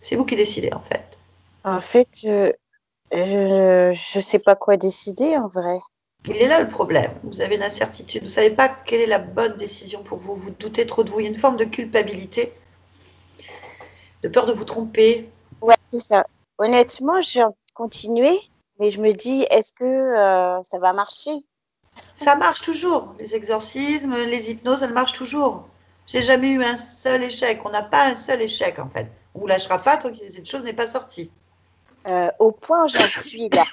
C'est vous qui décidez en fait. En fait, je sais pas quoi décider en vrai. Il est là le problème. Vous avez une incertitude. Vous ne savez pas quelle est la bonne décision pour vous. Vous doutez trop de vous. Il y a une forme de culpabilité, de peur de vous tromper. Ouais, c'est ça. Honnêtement, j'ai envie de continuer, mais je me dis, est-ce que ça va marcher? Ça marche toujours. Les exorcismes, les hypnoses, elles marchent toujours. J'ai jamais eu un seul échec. On n'a pas un seul échec en fait. On vous lâchera pas tant que cette chose n'est pas sortie. Au point où j'en suis là.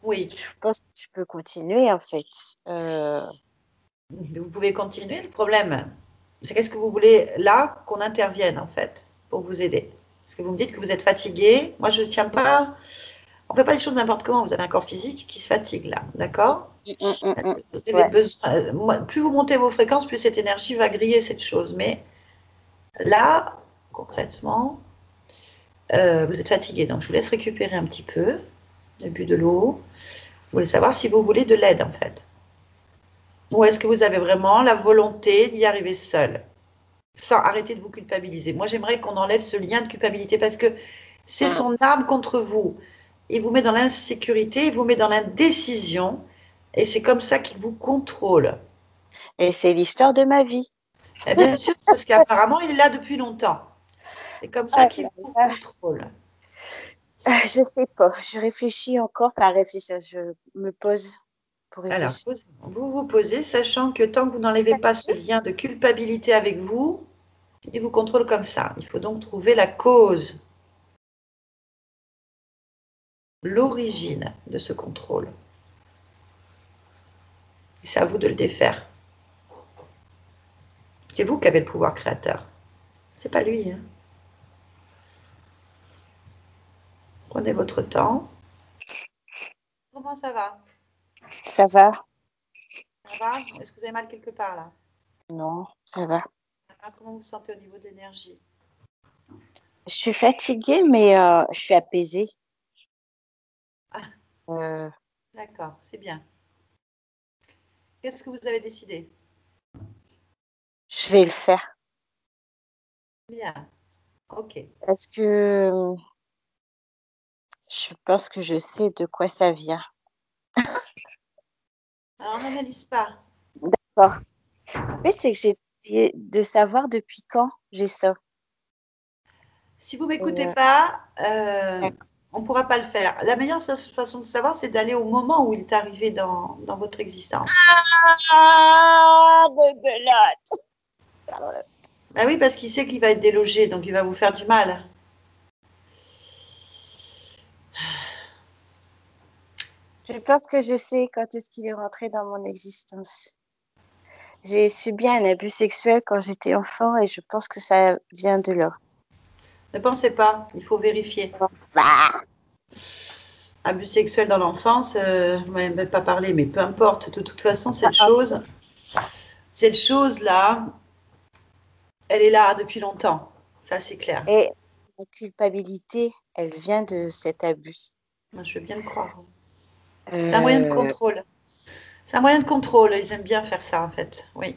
Oui. Je pense que je peux continuer en fait. Vous pouvez continuer. Le problème, c'est qu'est-ce que vous voulez là qu'on intervienne en fait pour vous aider? Parce que vous me dites que vous êtes fatigué. Moi, je ne tiens pas. On ne fait pas les choses n'importe comment. Vous avez un corps physique qui se fatigue là, d'accord? Vous avez besoin. Plus vous montez vos fréquences, plus cette énergie va griller cette chose. Mais là, concrètement, vous êtes fatigué. Donc, je vous laisse récupérer un petit peu. J'ai bu de l'eau. Je voulais savoir si vous voulez de l'aide en fait. Ou est-ce que vous avez vraiment la volonté d'y arriver seul, sans arrêter de vous culpabiliser? Moi, j'aimerais qu'on enlève ce lien de culpabilité parce que c'est son arme contre vous. Il vous met dans l'insécurité, il vous met dans l'indécision et c'est comme ça qu'il vous contrôle. Et c'est l'histoire de ma vie. Et bien sûr, parce qu'apparemment, il est là depuis longtemps. C'est comme ça qu'il vous contrôle. Je sais pas. Je réfléchis encore. Enfin, réfléchir. Je me pose pour Alors, réfléchir. vous vous posez, sachant que tant que vous n'enlevez pas ce lien de culpabilité avec vous, il vous contrôle comme ça. Il faut donc trouver la cause, l'origine de ce contrôle. Et c'est à vous de le défaire. C'est vous qui avez le pouvoir créateur. C'est pas lui. Hein. Prenez votre temps. Comment ça va? Ça va? Ça va? Est-ce que vous avez mal quelque part là? Non, ça va. Comment vous vous sentez au niveau de l'énergie? Je suis fatiguée, mais je suis apaisée. Ah, d'accord, c'est bien. Qu'est-ce que vous avez décidé? Je vais le faire. Bien, ok. Parce que je pense que je sais de quoi ça vient. Alors, on n'analyse pas. D'accord. En fait, c'est que j'ai essayé de savoir depuis quand j'ai ça. Si vous ne Et, m'écoutez pas, d'accord. on ne pourra pas le faire. La meilleure façon de savoir, c'est d'aller au moment où il est arrivé dans votre existence. Ah, bebelote. Pardon. Ah oui, parce qu'il sait qu'il va être délogé, donc il va vous faire du mal. Je pense que je sais quand est-ce qu'il est rentré dans mon existence. J'ai subi un abus sexuel quand j'étais enfant et je pense que ça vient de là. Ne pensez pas, il faut vérifier. Bah, Abus sexuel dans l'enfance, vous m'avez même pas parlé, mais peu importe. De toute façon, cette chose-là, elle est là depuis longtemps. Ça, c'est clair. et la culpabilité, elle vient de cet abus. Moi, je veux bien le croire. C'est un moyen de Euh, contrôle. C'est un moyen de contrôle. Ils aiment bien faire ça, en fait. Oui.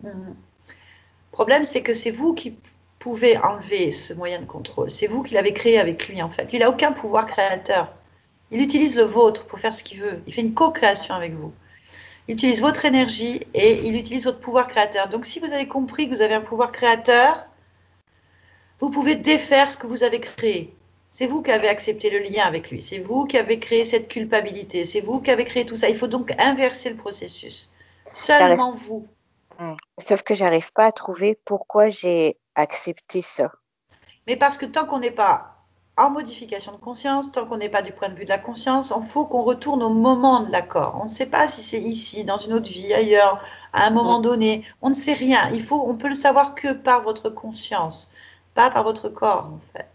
Mhm. Le problème, c'est que c'est vous qui pouvez enlever ce moyen de contrôle. C'est vous qui l'avez créé avec lui, en fait. Lui, il n'a aucun pouvoir créateur. Il utilise le vôtre pour faire ce qu'il veut. Il fait une co-création avec vous. Il utilise votre énergie et il utilise votre pouvoir créateur. Donc, si vous avez compris que vous avez un pouvoir créateur, vous pouvez défaire ce que vous avez créé. C'est vous qui avez accepté le lien avec lui. C'est vous qui avez créé cette culpabilité. C'est vous qui avez créé tout ça. Il faut donc inverser le processus. j'arrive, Seulement vous. sauf que j'arrive pas à trouver pourquoi j'ai accepté ça. Mais parce que tant qu'on n'est pas en modification de conscience, tant qu'on n'est pas du point de vue de la conscience, il faut qu'on retourne au moment de l'accord. On ne sait pas si c'est ici, dans une autre vie, ailleurs, à un moment donné. On ne sait rien. On peut le savoir que par votre conscience, pas par votre corps, en fait.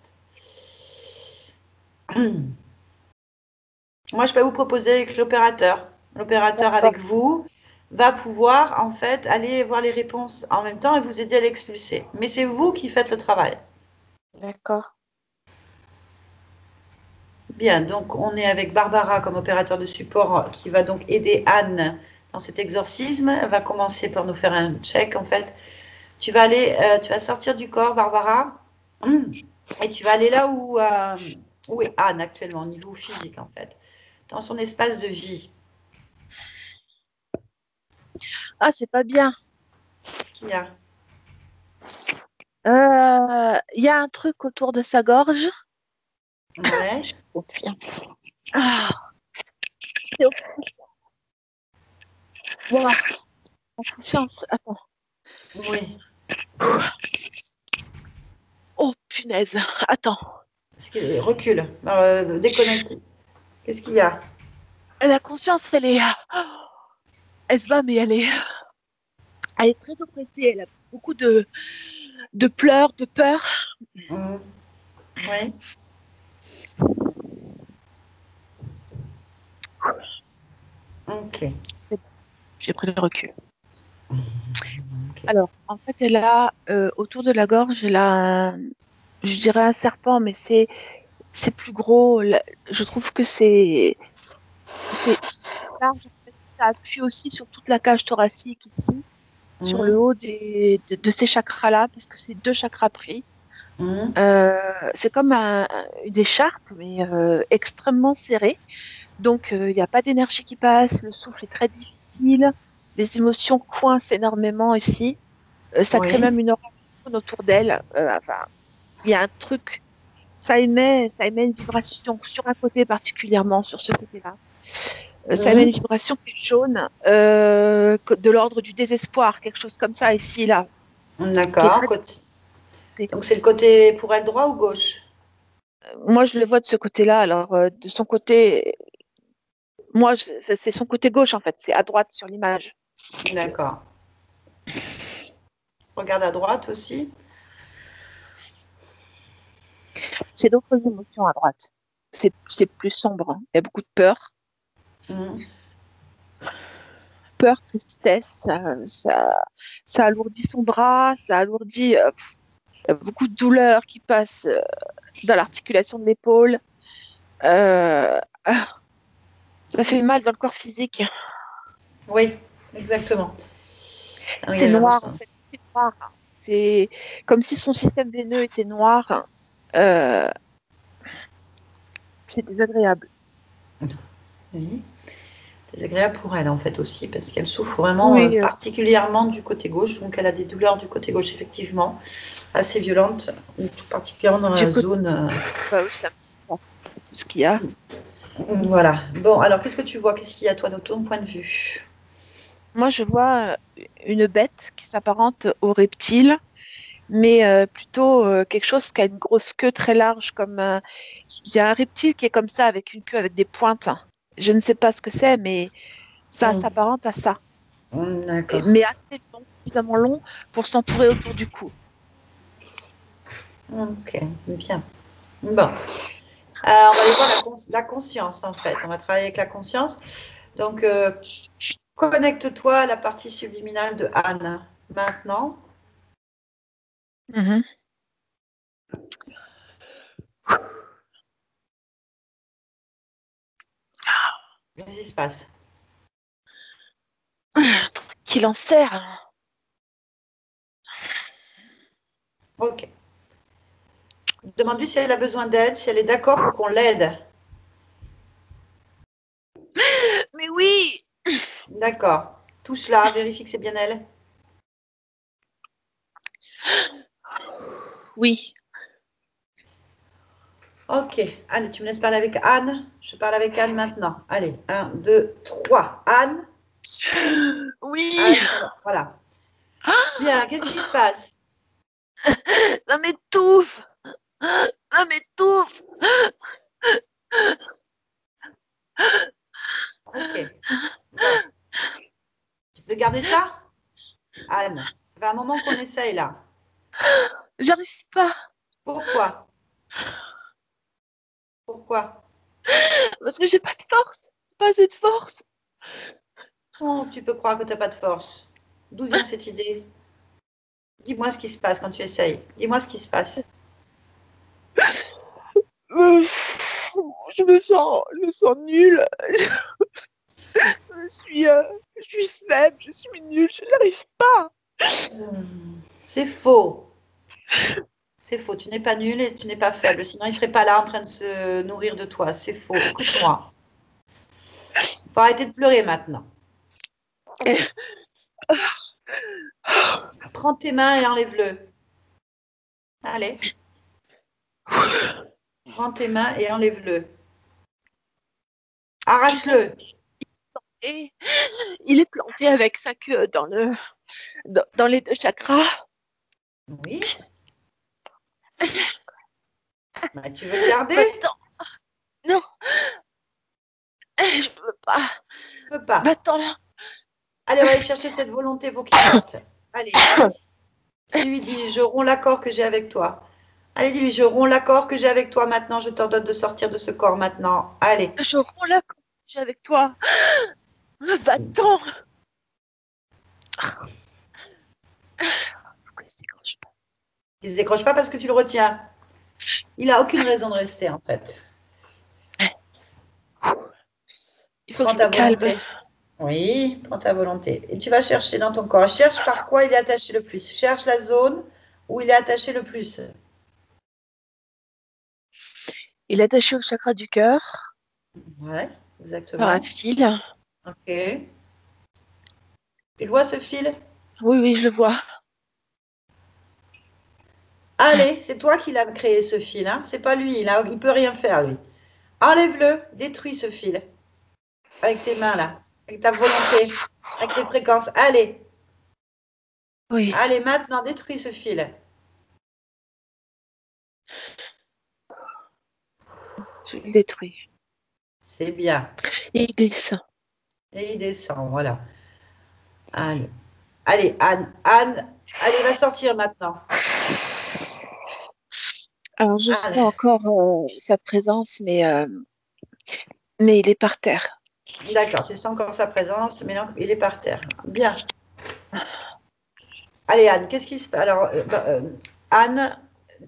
Moi, je peux vous proposer avec l'opérateur. L'opérateur D'accord, avec vous va pouvoir, en fait, aller voir les réponses en même temps et vous aider à l'expulser. Mais c'est vous qui faites le travail. d'accord. Bien, donc on est avec Barbara comme opérateur de support qui va donc aider Anne dans cet exorcisme. Elle va commencer par nous faire un check en fait. Tu vas sortir du corps, Barbara, et tu vas aller là où est Anne actuellement, au niveau physique en fait, dans son espace de vie. Ah, c'est pas bien. Qu'est-ce qu'il y a? Il y a un truc autour de sa gorge. Ouais, Confirme. Ah, c'est wow, chance. Attends. oui. Oh, punaise. Attends. Recule, déconnecte. Qu'est-ce qu'il y a? La conscience, elle se bat, mais elle est très oppressée. Elle a beaucoup de pleurs, de peur. Mhm. Oui, ok. J'ai pris le recul. Ok. Alors, en fait, elle a autour de la gorge, je dirais un serpent, mais c'est plus gros. Je trouve que c'est large. En fait. Ça appuie aussi sur toute la cage thoracique ici, sur le Mhm. haut de ces chakras-là, parce que c'est deux chakras pris. Mhm. Euh, c'est comme une écharpe, mais extrêmement serrée. Donc, il n'y a pas d'énergie qui passe, le souffle est très difficile, les émotions coincent énormément ici. Ça crée Oui. même une aura autour d'elle. Enfin, il y a un truc, ça émet une vibration sur un côté particulièrement, sur ce côté-là. Ça émet une Mhm. vibration qui est jaune, de l'ordre du désespoir, quelque chose comme ça ici et là, qui est D'accord. très Donc c'est le côté pour elle droit ou gauche? moi, je le vois de ce côté-là. Alors, de son côté, moi, c'est son côté gauche, en fait. C'est à droite sur l'image. D'accord. Regarde à droite aussi. C'est d'autres émotions à droite. C'est plus sombre. Hein. Il y a beaucoup de peur. Mhm. Peur, tristesse. Ça alourdit son bras. Ça alourdit beaucoup de douleur qui passe dans l'articulation de l'épaule. Euh, ça fait mal dans le corps physique. Oui. Exactement. Ah oui, C'est je noir, en ressens. fait. C'est noir. C'est comme si son système veineux était noir. Euh, c'est désagréable. Oui. Désagréable pour elle en fait aussi parce qu'elle souffre vraiment Oui, particulièrement du côté gauche, donc elle a des douleurs du côté gauche effectivement assez violentes, tout particulièrement dans du la coup, zone. bah oui, ça me tout ce qu'il y a. Voilà. Bon, alors qu'est-ce que tu vois? Qu'est-ce qu'il y a toi de ton point de vue? Moi, je vois une bête qui s'apparente au reptile, mais plutôt quelque chose qui a une grosse queue très large, comme il y a un reptile qui est comme ça, avec une queue avec des pointes. Je ne sais pas ce que c'est, mais ça Hmm, s'apparente à ça. d'accord. Mais assez long, suffisamment long pour s'entourer autour du cou. Ok, bien. Bon, on va aller voir la conscience en fait. On va travailler avec la conscience. Donc, connecte-toi à la partie subliminale de Anne maintenant. Mhm. Qu'est-ce qui se passe? Qu'il en sert. Ok. Demande-lui si elle a besoin d'aide, si elle est d'accord pour qu'on l'aide. Mais oui, D'accord. Touche-la, vérifie que c'est bien elle. oui, Ok. Allez, tu me laisses parler avec Anne. Je parle avec Anne maintenant. Allez, un, 2, 3. Anne. oui, Anne, voilà. Bien, qu'est-ce qui se passe? ça m'étouffe, ça m'étouffe. Ok. Bon. Tu peux garder ça? Anne, ça fait un moment qu'on essaye là. J'arrive pas, Pourquoi? Pourquoi? parce que j'ai pas de force, pas assez de force. Oh, tu peux croire que tu n'as pas de force. D'où vient cette idée? Dis-moi ce qui se passe quand tu essayes. Dis-moi ce qui se passe. Euh, je me sens nulle. Je suis faible, je suis nulle, je n'arrive pas. C'est faux. C'est faux. Tu n'es pas nul et tu n'es pas faible. Sinon, il ne serait pas là en train de se nourrir de toi. C'est faux. Écoute-moi. Il faut arrêter de pleurer maintenant. Prends tes mains et enlève-le. Allez. Prends tes mains et enlève-le. Arrache-le. Et il est planté avec sa queue dans les deux chakras. Oui. Bah, tu veux le garder? Va-t'en. Non, je peux pas. Tu peux pas. Va-t'en. Allez, on va aller chercher cette volonté pour qu'il sorte. Allez. Lui dis, je romps l'accord que j'ai avec toi. Allez, dis-lui, je romps l'accord que j'ai avec toi maintenant. Je t'ordonne de sortir de ce corps maintenant. Allez. Je romps la connexion avec toi. Va-t'en. Pourquoi il s'écroche pas? Il ne se décroche pas parce que tu le retiens. Il n'a aucune raison de rester, en fait. Il faut que Prends je me ta calme. volonté. Oui, prends ta volonté. Et tu vas chercher dans ton corps. Cherche par quoi il est attaché le plus. Cherche la zone où il est attaché le plus. Il est attaché au chakra du cœur Ouais, par un exactement. fil. Ok. Tu le vois ce fil? Oui, oui, je le vois. Allez, c'est toi qui l'as créé ce fil. Hein. C'est pas lui. Il peut rien faire, lui. Enlève-le. Détruis ce fil. Avec tes mains, là. Avec ta volonté. Avec tes fréquences. Allez. Oui, Allez, maintenant, détruis ce fil. je le détruis. C'est bien. Et il glisse. Et il descend, voilà. Allez. Allez, Anne. Anne, allez, va sortir maintenant. Alors, je sens Anne. encore sa présence, mais il est par terre. D'accord, tu sens encore sa présence, mais non, il est par terre. Bien. Allez, Anne, qu'est-ce qui se passe? Alors, Anne,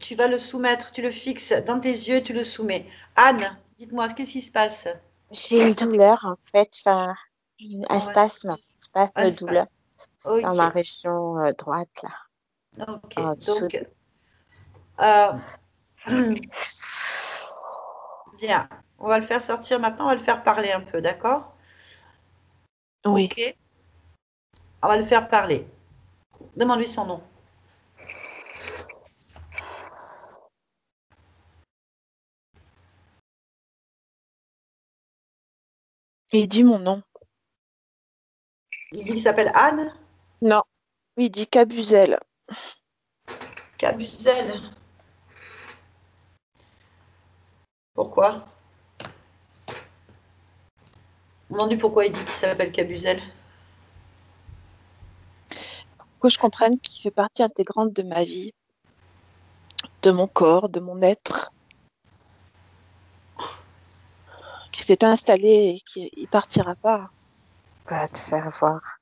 tu vas le soumettre, tu le fixes dans tes yeux, tu le soumets. Anne, dites-moi, qu'est-ce qui se passe? J'ai une douleur, en fait, enfin, un Ouais. spasme. Pas À de la douleur dans Ok, ma région droite, là, ok. en dessous. Donc, euh, bien. On va le faire sortir maintenant, on va le faire parler un peu, d'accord? Oui. Ok. On va le faire parler. Demande-lui son nom. Il dit mon nom. Il dit qu'il s'appelle Anne Non. Il dit Cabuzel. Cabuzel. Pourquoi? Demande-lui pourquoi il dit qu'il s'appelle Cabuzel. Que je comprenne qu'il fait partie intégrante de ma vie, de mon corps, de mon être, qui s'est installé et qui ne partira pas. Va te faire voir.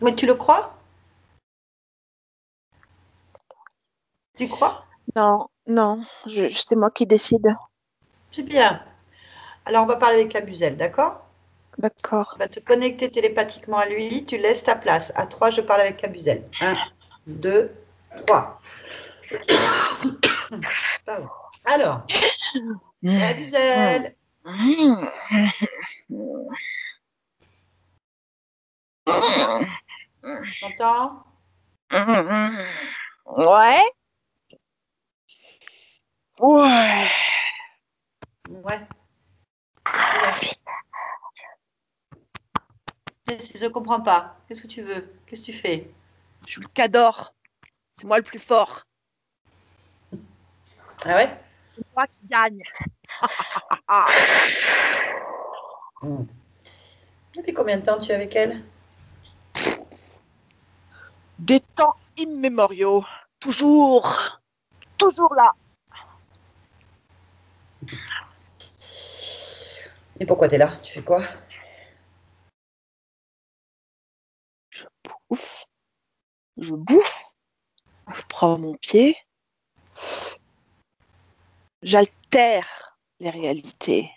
Mais tu le crois? Tu crois? Non, non, c'est moi qui décide. C'est bien. Alors, on va parler avec Cabuzel, d'accord? D'accord. Tu vas te connecter télépathiquement à lui. Tu laisses ta place. À 3, je parle avec Cabuzel. 1, 2, 3. Pardon. Alors, Cabuzel, t'entends? Ouais, ouais. Ouais. Je comprends pas. Qu'est-ce que tu veux? Qu'est-ce que tu fais? Je suis le cador. C'est moi le plus fort. Ah ouais? C'est moi qui gagne. Depuis combien de temps tu es avec elle? Des temps immémoriaux. Toujours. Toujours là. Et pourquoi tu es là? Tu fais quoi? Je bouffe. Je bouffe. Je prends mon pied. J'altère les réalités.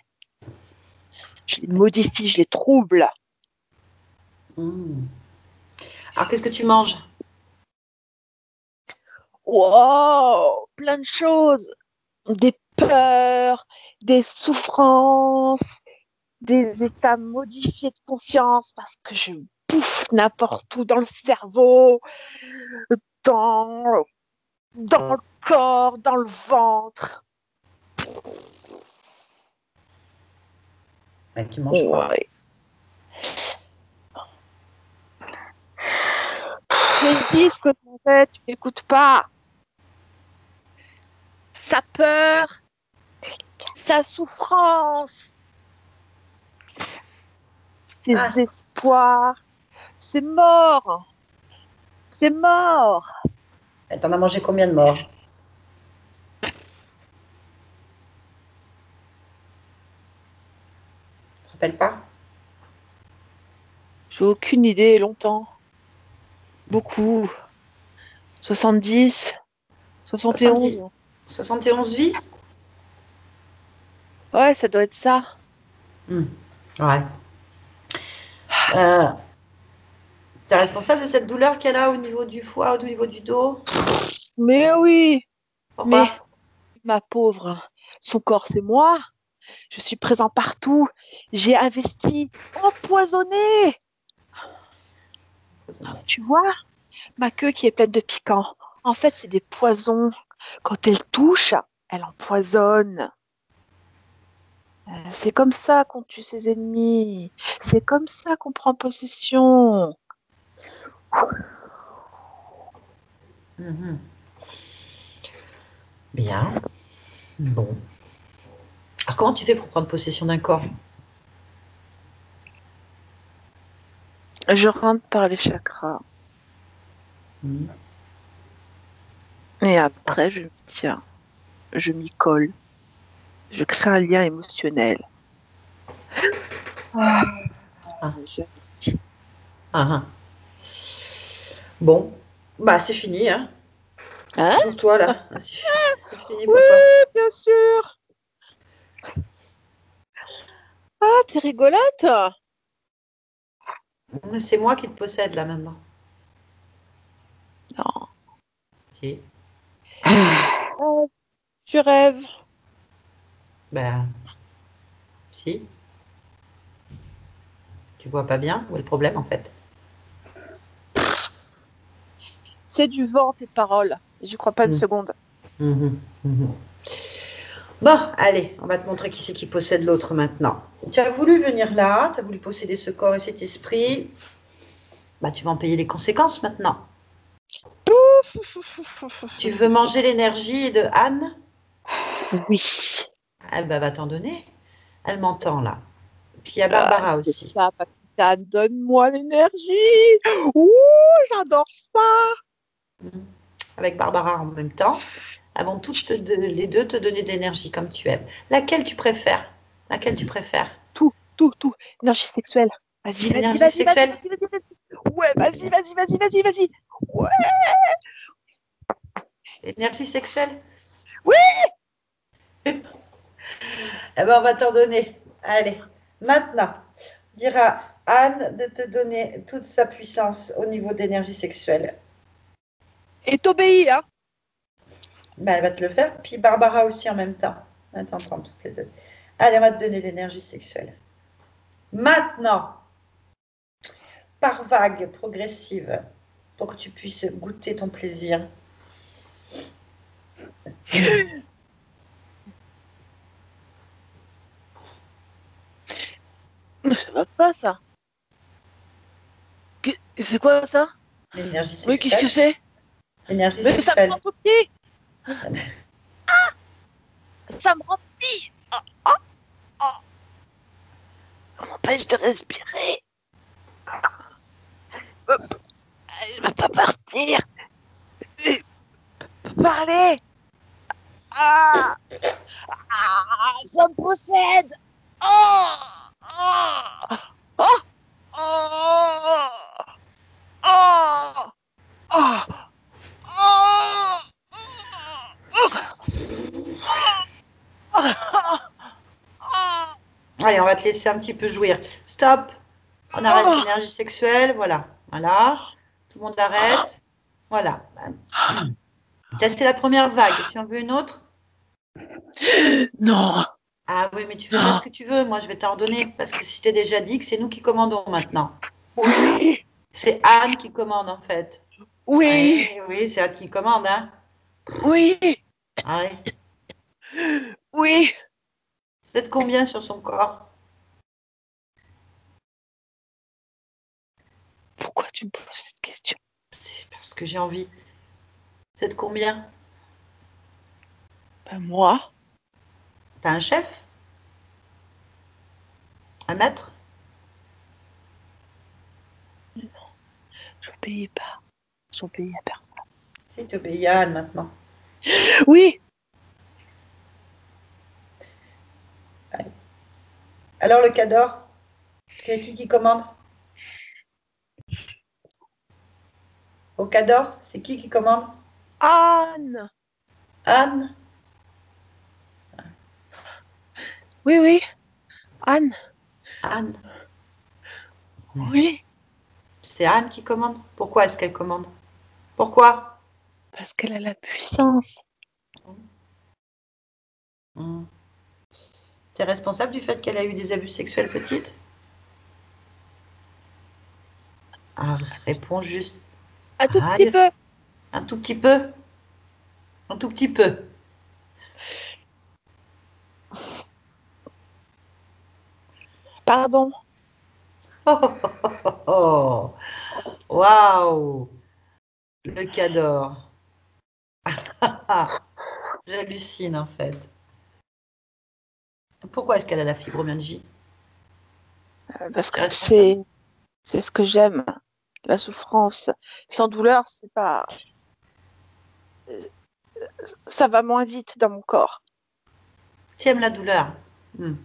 Je les modifie, je les trouble. Alors, qu'est-ce que tu manges? Wow, plein de choses. Des peurs, des souffrances, des états modifiés de conscience parce que je bouffe n'importe où dans le cerveau, dans, dans le corps, dans le ventre. Ouais, tu manges quoi? Ouais. J'ai dit ce que tu fais, tu n'écoutes pas. Sa peur, sa souffrance, ses Ah, espoirs, c'est mort. C'est mort. t'en as mangé combien de morts? Tu te rappelles pas? J'ai aucune idée, longtemps. Beaucoup. 70, 70, 71. 71 vies? Ouais, ça doit être ça. Ouais. Euh, T'es responsable de cette douleur qu'elle a au niveau du foie, au niveau du dos? Mais oui, mais Pourquoi? ma pauvre, son corps, c'est moi. Je suis présent partout. J'ai investi, empoisonné. Tu vois, ma queue qui est pleine de piquants. En fait, c'est des poisons. Quand elle touche, elle empoisonne. C'est comme ça qu'on tue ses ennemis. C'est comme ça qu'on prend possession. Mhm. Bien. Bon. Alors, comment tu fais pour prendre possession d'un corps? Je rentre par les chakras. Mhm. Et après, je me tiens. Je m'y colle. Je crée un lien émotionnel. Ah, Ah, j'investis. ah, ah. Bon, bah c'est fini, hein, Hein? pour toi là. Ah, c'est fini Oui, pour toi. bien sûr. Ah, t'es rigolote. C'est moi qui te possède là maintenant. Non. Si. Tu rêves. Ben, si. Tu vois pas bien où est le problème en fait? C'est du vent, tes paroles. Je crois pas une Mm. seconde. Mhm, mhm. Bon, allez, on va te montrer qui c'est qui possède l'autre maintenant. Tu as voulu venir là, tu as voulu posséder ce corps et cet esprit. Bah, tu vas en payer les conséquences maintenant. Tu veux manger l'énergie de Anne? Oui. Elle va t'en donner. Elle m'entend là. Puis il y a Ah, Barbara c'est aussi. ça, papita, donne-moi l'énergie. Ouh, j'adore ça. Avec Barbara en même temps. Elles vont les deux te donner de l'énergie comme tu aimes. Laquelle tu préfères? Laquelle tu préfères? Tout. Énergie sexuelle. Vas-y, L'énergie sexuelle? vas-y. Ouais, vas-y. Ouais. L'énergie sexuelle? Oui. Eh ben, on va t'en donner. Allez, maintenant, dira Anne de te donner toute sa puissance au niveau d'énergie sexuelle. Et t'obéis, hein. Ben, elle va te le faire. Puis Barbara aussi en même temps. Attends, toutes les deux. Allez, on va te donner l'énergie sexuelle. Maintenant, par vague progressive, pour que tu puisses goûter ton plaisir. Ça va pas, ça. C'est quoi, ça? L'énergie Oui, qu'est-ce que sexuelle. c'est? L'énergie Mais ça me sexuelle. prend tout pied. Ça me remplit. Ça m'empêche de respirer. Je ne veux pas partir. Parler. Ah, ça me possède. Oh, oh, oh, oh, oh, oh, Allez, on va te laisser un petit peu jouir. Stop. On arrête l'énergie sexuelle. Voilà. Voilà. Tout le monde arrête. Voilà. Ça, c'est la première vague. Tu en veux une autre? non. Ah oui, mais tu feras ce que tu veux. Moi, je vais t'en donner. Parce que si je t'ai déjà dit que c'est nous qui commandons maintenant. Oui. C'est Anne qui commande, en fait. Oui. Oui, c'est Anne qui commande, hein. Oui. Ah ouais. Oui. Vous êtes combien sur son corps? Pourquoi tu me poses cette question? C'est parce que j'ai envie. Vous êtes combien? Ben moi. T'as un chef? Un maître? Je payais pas. J'obéis à personne. Si, tu obéis à Anne maintenant. Oui. Allez. Alors, le cador? C'est qui commande? Au cador, c'est qui commande? Anne. Anne? Oui. Anne. Anne. Oui. C'est Anne qui commande? Pourquoi est-ce qu'elle commande? Pourquoi? Parce qu'elle a la puissance. T'es responsable du fait qu'elle a eu des abus sexuels petite? Ah, réponds juste. Un tout Allez, petit peu. un tout petit peu. Un tout petit peu. Pardon. Oh, waouh, le cador. J'hallucine en fait. Pourquoi est-ce qu'elle a la fibromyalgie? Parce T'es que responsable? c'est ce que j'aime. La souffrance. Sans douleur, c'est pas. Ça va moins vite dans mon corps. Tu aimes la douleur? Ne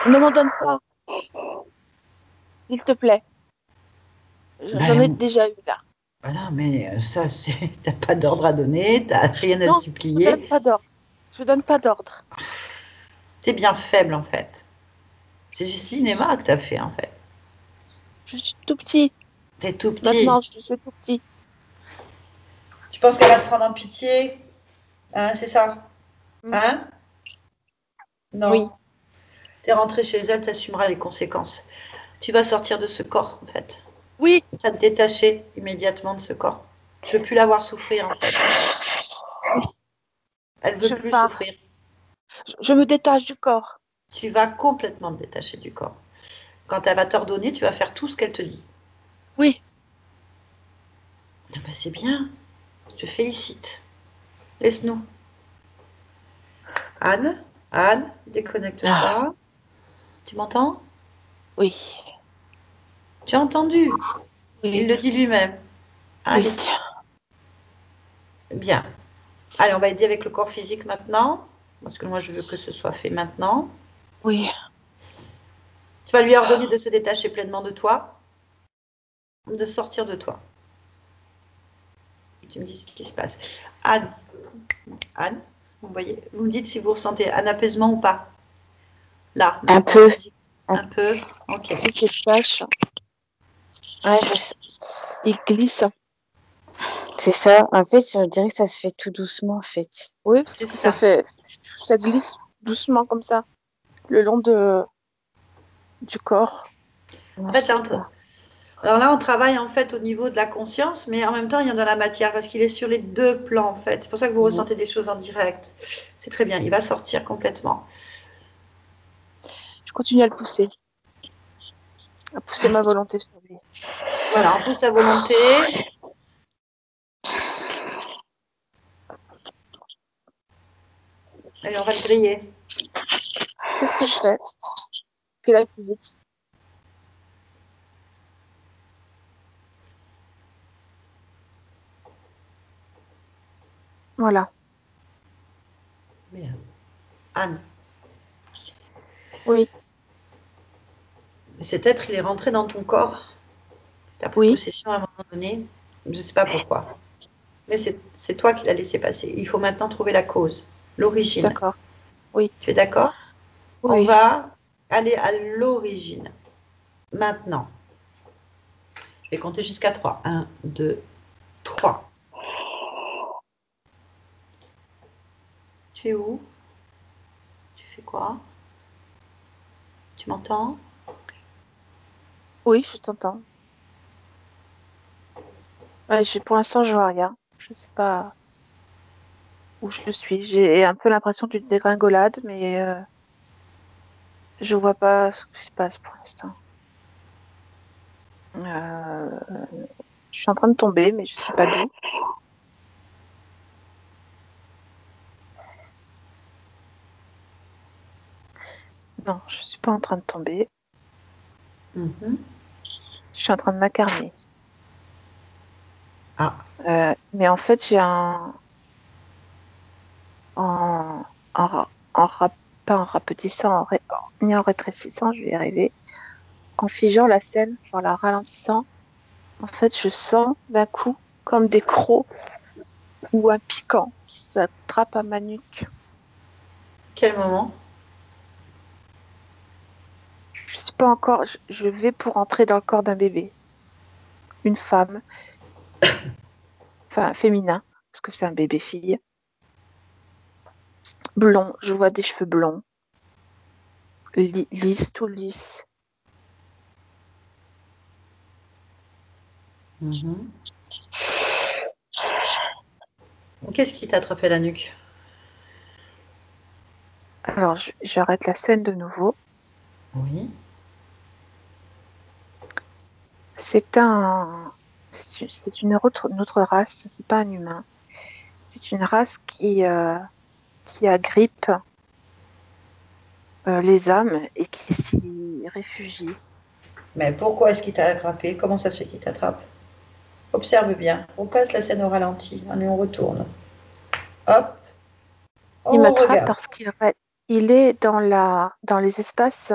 m'en donne pas. S'il te plaît. J'en ai Ben, déjà eu là. voilà, mais ça, c'est. T'as pas d'ordre à donner, t'as rien à Non, je donne supplier. pas d'ordre. Je donne pas d'ordre. T'es bien faible en fait. C'est du cinéma que t'as fait en fait. Je suis tout petit. T'es tout petit. Maintenant, je suis tout petit. Tu penses qu'elle va te prendre en pitié? Hein, c'est ça? Hein? Non. Oui. T'es rentré chez elle, t'assumeras les conséquences. Tu vas sortir de ce corps, en fait. Oui. Tu vas te détacher immédiatement de ce corps. Je veux plus la voir souffrir, en fait. Elle veut Je plus pars. souffrir. Je me détache du corps. Tu vas complètement te détacher du corps. Quand elle va t'ordonner, tu vas faire tout ce qu'elle te dit. Oui. Ah ben, c'est bien. Je te félicite. Laisse-nous. Anne, déconnecte-toi. Tu m'entends? Oui. Tu as entendu? Oui. Il le dit lui-même. Allez. Oui. Bien. Allez, on va aider avec le corps physique maintenant. Parce que moi, je veux que ce soit fait maintenant. Oui. Tu vas lui ordonner de se détacher pleinement de toi, de sortir de toi. Tu me dis ce qui se passe. Anne, vous me dites si vous ressentez un apaisement ou pas. Là, un peu. Un peu. Ok. Il se tâche. Ouais, Il glisse. c'est ça. En fait, je dirais que ça se fait tout doucement, en fait. Oui, parce C'est que ça. ça glisse doucement comme ça, le long du corps. En fait, alors là, on travaille en fait au niveau de la conscience, mais en même temps, il y a dans la matière parce qu'il est sur les deux plans en fait. C'est pour ça que vous ressentez des choses en direct. C'est très bien. Il va sortir complètement. Je continue à le pousser. À pousser ma volonté sur lui. Voilà, on pousse la volonté. Allez, on va le griller. Qu'est-ce que je fais? Qu'il aille plus vite. Voilà. Bien. Anne. Oui. Cet être, il est rentré dans ton corps. Tu as pris possession à un moment donné. Je ne sais pas pourquoi. Mais c'est toi qui l'as laissé passer. Il faut maintenant trouver la cause, l'origine. D'accord. Oui. Tu es d'accord? Oui. On va aller à l'origine. Maintenant. Je vais compter jusqu'à 3. 1, 2, 3. Tu es où? Tu fais quoi? Tu m'entends? Oui, je t'entends. Ouais, pour l'instant, je vois rien. Je sais pas où je suis. J'ai un peu l'impression d'une dégringolade, mais je vois pas ce qui se passe pour l'instant. Je suis en train de tomber, mais je sais pas d'où. Non, je suis pas en train de tomber. Mhm. Je suis en train de m'incarner. Ah. Mais en fait, j'ai pas en rapetissant, ni en rétrécissant, je vais y arriver. En figeant la scène, en la ralentissant, en fait, je sens d'un coup comme des crocs ou un piquant qui s'attrape à ma nuque. Quel moment? Je sais pas encore, je vais pour entrer dans le corps d'un bébé. Une femme, enfin féminin, parce que c'est un bébé fille. Blond, je vois des cheveux blonds. Lisse, tout lisse. Mhm. Qu'est-ce qui t'a attrapé la nuque? Alors, j'arrête la scène de nouveau. Oui. C'est une autre race, c'est pas un humain. C'est une race qui agrippe les âmes et qui s'y réfugie. Mais pourquoi est-ce qu'il t'a attrapé? Comment ça se fait qu'il t'attrape? Observe bien. On passe la scène au ralenti. Allez, on retourne. Hop. Il On m'attrape regarde. parce qu'il est dans les espaces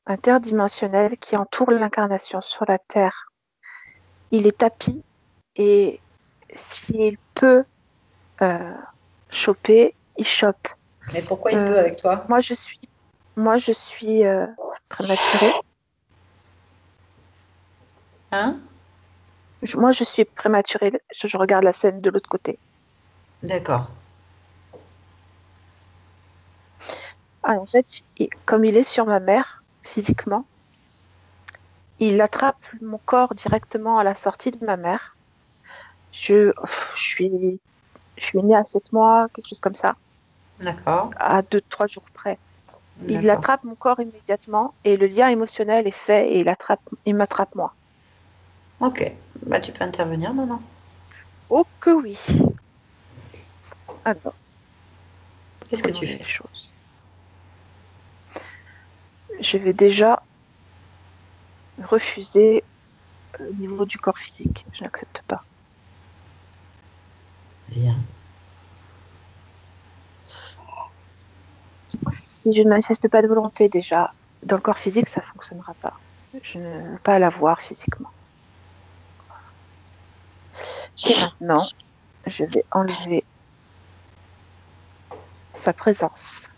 interdimensionnels qui entourent l'incarnation sur la Terre. Il est tapis et s'il peut choper, il chope. Mais pourquoi il peut avec toi? Moi, je suis prématurée. Hein? Moi, je suis prématurée. Je regarde la scène de l'autre côté. D'accord. Ah, en fait, comme il est sur ma mère, physiquement, il attrape mon corps directement à la sortie de ma mère. Je, je suis, je suis née à 7 mois, quelque chose comme ça, D'accord. à 2, 3 jours près. Il D'accord. attrape mon corps immédiatement et le lien émotionnel est fait et il m'attrape moi. Ok. Bah, tu peux intervenir, maman. Oh que oui. Alors, Qu'est-ce que prenons tu les fais? choses. Je vais déjà refuser au niveau du corps physique. Je n'accepte pas. Bien. Si je ne manifeste pas de volonté déjà, dans le corps physique, ça ne fonctionnera pas. Je ne veux pas la voir physiquement. Et maintenant, je vais enlever sa présence.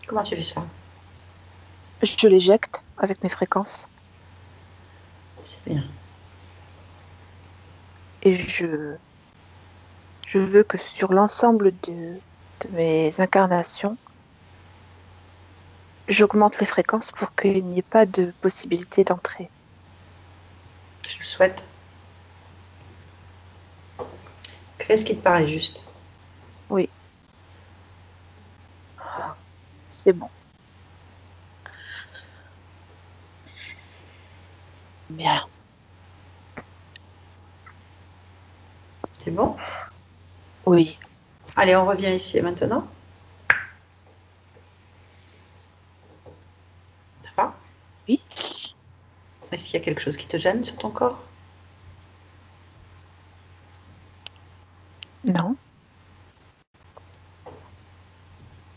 Comment tu fais ça? Je l'éjecte avec mes fréquences C'est bien. et je veux que sur l'ensemble de mes incarnations, j'augmente les fréquences pour qu'il n'y ait pas de possibilité d'entrée. Je le souhaite. Qu'est-ce qui te paraît juste? Oui, c'est bon. Bien. C'est bon? Oui. Allez, on revient ici et maintenant. Ça va? Oui. Est-ce qu'il y a quelque chose qui te gêne sur ton corps? Non.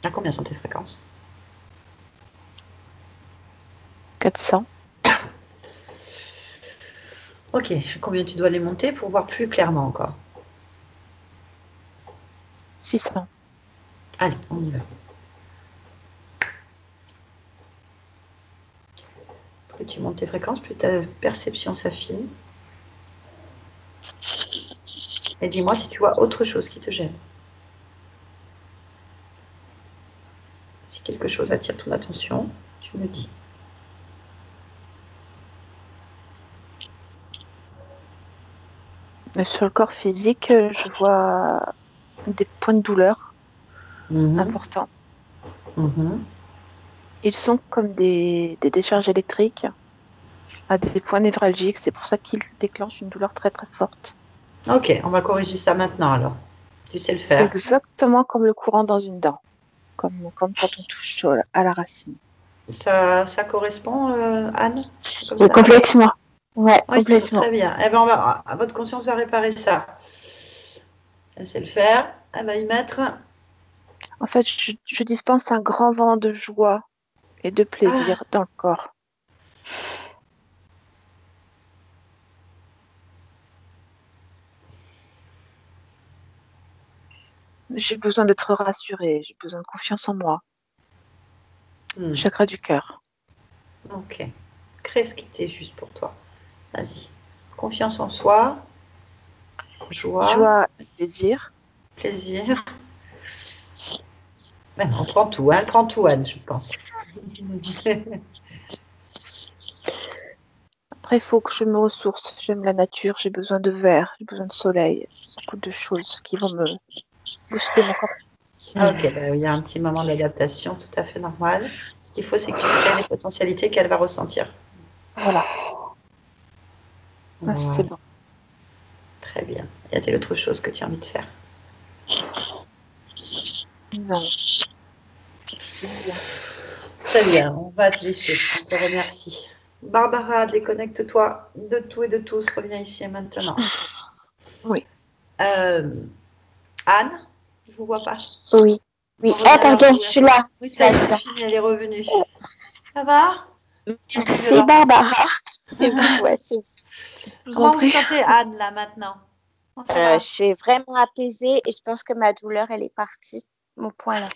À combien sont tes fréquences? 400. Ok. À combien tu dois les monter pour voir plus clairement encore? 600. Allez, on y va. Plus tu montes tes fréquences, plus ta perception s'affine. Et dis-moi si tu vois autre chose qui te gêne. Si quelque chose attire ton attention, tu me dis. Sur le corps physique, je vois des points de douleur Mhm, importants. mhm. Ils sont comme des décharges électriques à des points névralgiques. C'est pour ça qu'ils déclenchent une douleur très très forte. Ok, on va corriger ça maintenant alors. Tu sais le C'est faire. exactement comme le courant dans une dent, comme quand on touche à la racine. Ça correspond, Anne? C'est comme Oui, ça? complètement. Ouais, Ok, complètement. très bien. Eh ben, votre conscience va réparer ça. Elle sait le faire. Elle va y mettre. En fait, je dispense un grand vent de joie et de Ah, plaisir dans le corps. J'ai besoin d'être rassurée, j'ai besoin de confiance en moi. hmm, Chakra du cœur. ok. Crée ce qui est juste pour toi. Vas-y. Confiance en soi, joie, Joie et plaisir. plaisir. On prend tout, hein. Elle prend tout, Anne, je pense. Après, il faut que je me ressource. J'aime la nature, j'ai besoin de verre, j'ai besoin de soleil. Beaucoup de choses qui vont me booster mon corps. Ok, ben, il y a un petit moment d'adaptation tout à fait normal. Ce qu'il faut, c'est que tu crées les potentialités qu'elle va ressentir. Voilà, ah, Voilà, c'est bon. très bien. Y a-t-il autre chose que tu as envie de faire? Non, c'est bien. Très bien, on va te laisser. On te remercie. Barbara, déconnecte-toi de tout et de tous. Reviens ici et maintenant. Oui, Euh, Anne, je ne vous vois pas. Oui. Oui. On Ah, revient vers pardon, vous, je hein. suis là. Oui, Je suis ça là, y est, je suis c'est là. fini, elle est revenue. Ça va? Un peu Merci, violent. Barbara. C'est bon, ouais, c'est bon. je vous en Comment vous prie. sentez, Anne, là, maintenant? Comment ça Je va? suis vraiment apaisée et je pense que ma douleur, elle est partie. Mon point là.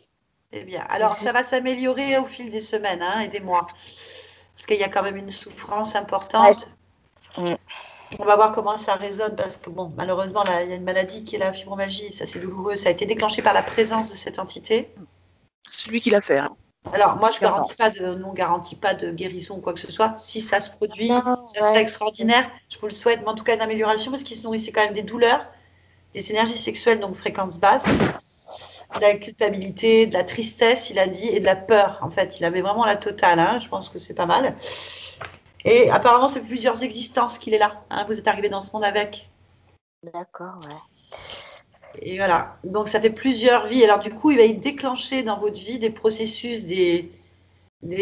Eh bien, C'est alors ça juste. va s'améliorer au fil des semaines, hein, et des mois. Parce qu'il y a quand même une souffrance Ouais, importante. Mm. On va voir comment ça résonne parce que, bon, malheureusement, là, il y a une maladie qui est la fibromyalgie. Ça, c'est douloureux. Ça a été déclenché par la présence de cette entité. C'est lui qui l'a fait. Hein. Alors, moi, je ne Clairement. garantis pas de guérison ou quoi que ce soit. Si ça se produit, Non, ça serait ouais, extraordinaire. Je vous le souhaite, mais en tout cas, une amélioration parce qu'il se nourrissait quand même des douleurs, des énergies sexuelles, donc fréquence basse, de la culpabilité, de la tristesse, il a dit, et de la peur. En fait, il avait vraiment la totale. Hein. Je pense que c'est pas mal. Et apparemment, c'est plusieurs existences qu'il est là. Hein. Vous êtes arrivé dans ce monde avec. d'accord, ouais. Et voilà. Donc, ça fait plusieurs vies. Alors, du coup, il va y déclencher dans votre vie des processus, des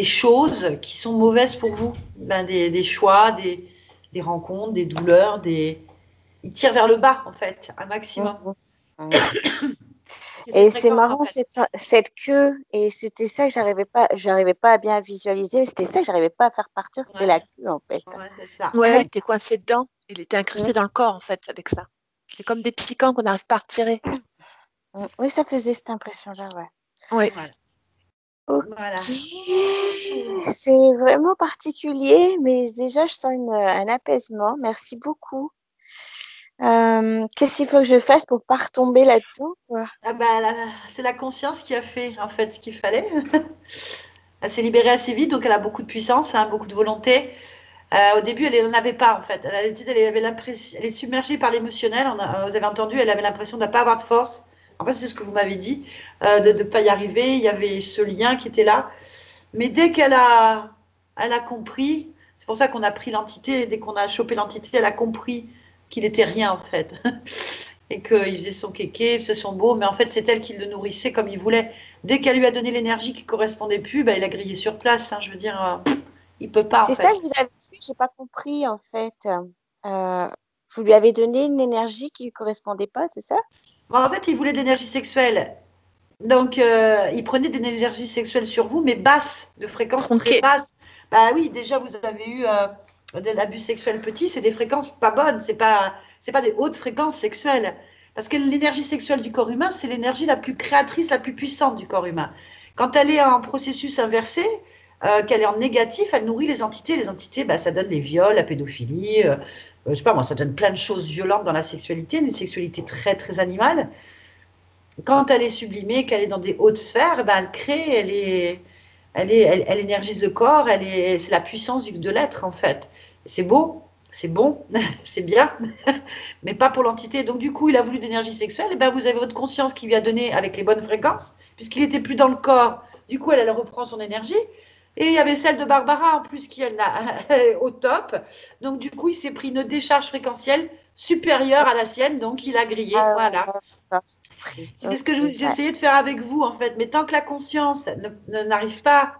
choses qui sont mauvaises pour vous. Ben, des choix, des rencontres, des douleurs, il tire vers le bas, en fait, un maximum. Mhm. C'est Et cette c'est fréquence, en marrant fait. cette queue, et c'était ça que j'arrivais pas à bien visualiser, c'était ça que j'arrivais pas à faire partir, c'était Ouais, la queue en fait. ouais, c'est ça. Ouais, il était coincé dedans. Il était Mm, incrusté dans le corps, en fait, avec ça. C'est comme des piquants qu'on n'arrive pas à retirer. Oui, ça faisait cette impression-là, ouais. Ouais. Voilà. Ok, Voilà. c'est vraiment particulier, mais déjà je sens un apaisement. Merci beaucoup. Qu'est-ce qu'il faut que je fasse pour pas retomber là-dedans, quoi? Ah bah, c'est la conscience qui a fait, en fait, ce qu'il fallait. Elle s'est libérée assez vite, donc elle a beaucoup de puissance, hein, beaucoup de volonté. Au début, elle n'en avait pas, en fait. Elle avait l'impression, elle est submergée par l'émotionnel. Vous avez entendu, elle avait l'impression de ne pas avoir de force. En fait, c'est ce que vous m'avez dit, de ne pas y arriver. Il y avait ce lien qui était là. Mais dès elle a compris, c'est pour ça qu'on a pris l'entité, dès qu'on a chopé l'entité, elle a compris qu'il était rien, en fait. Et qu'il faisait son kéké, il faisait son beau, mais en fait, c'est elle qui le nourrissait comme il voulait. Dès qu'elle lui a donné l'énergie qui correspondait plus, bah, il a grillé sur place. Hein, je veux dire, il peut pas, en C'est ça fait. que vous avez dit, j'ai pas compris en fait. Vous lui avez donné une énergie qui lui correspondait pas, c'est ça? Bon, en fait, il voulait de l'énergie sexuelle. Donc, il prenait de l'énergie sexuelle sur vous, mais basse, de fréquence très Tronqué. basse. Bah oui, déjà, vous avez eu de l'abus sexuel petit, c'est des fréquences pas bonnes, c'est pas des hautes fréquences sexuelles. Parce que l'énergie sexuelle du corps humain, c'est l'énergie la plus créatrice, la plus puissante du corps humain. Quand elle est en processus inversé, qu'elle est en négatif, elle nourrit les entités. Les entités, bah, ça donne les viols, la pédophilie, je sais pas moi, ça donne plein de choses violentes dans la sexualité, une sexualité très, très animale. Quand elle est sublimée, qu'elle est dans des hautes sphères, ben elle crée, elle énergise le corps, c'est la puissance de l'être en fait. C'est beau, c'est bon, c'est bien, mais pas pour l'entité. Donc du coup, il a voulu d'énergie sexuelle, et ben vous avez votre conscience qui lui a donné avec les bonnes fréquences, puisqu'il n'était plus dans le corps. Du coup, elle reprend son énergie. Et il y avait celle de Barbara en plus qui est au top. Donc du coup, il s'est pris une décharge fréquentielle supérieure à la sienne, donc il a grillé. Ah ouais, Voilà. d'accord, j'ai compris. C'était ce que Ok, ouais. j'essayais de faire avec vous, en fait. Mais tant que la conscience n'arrive pas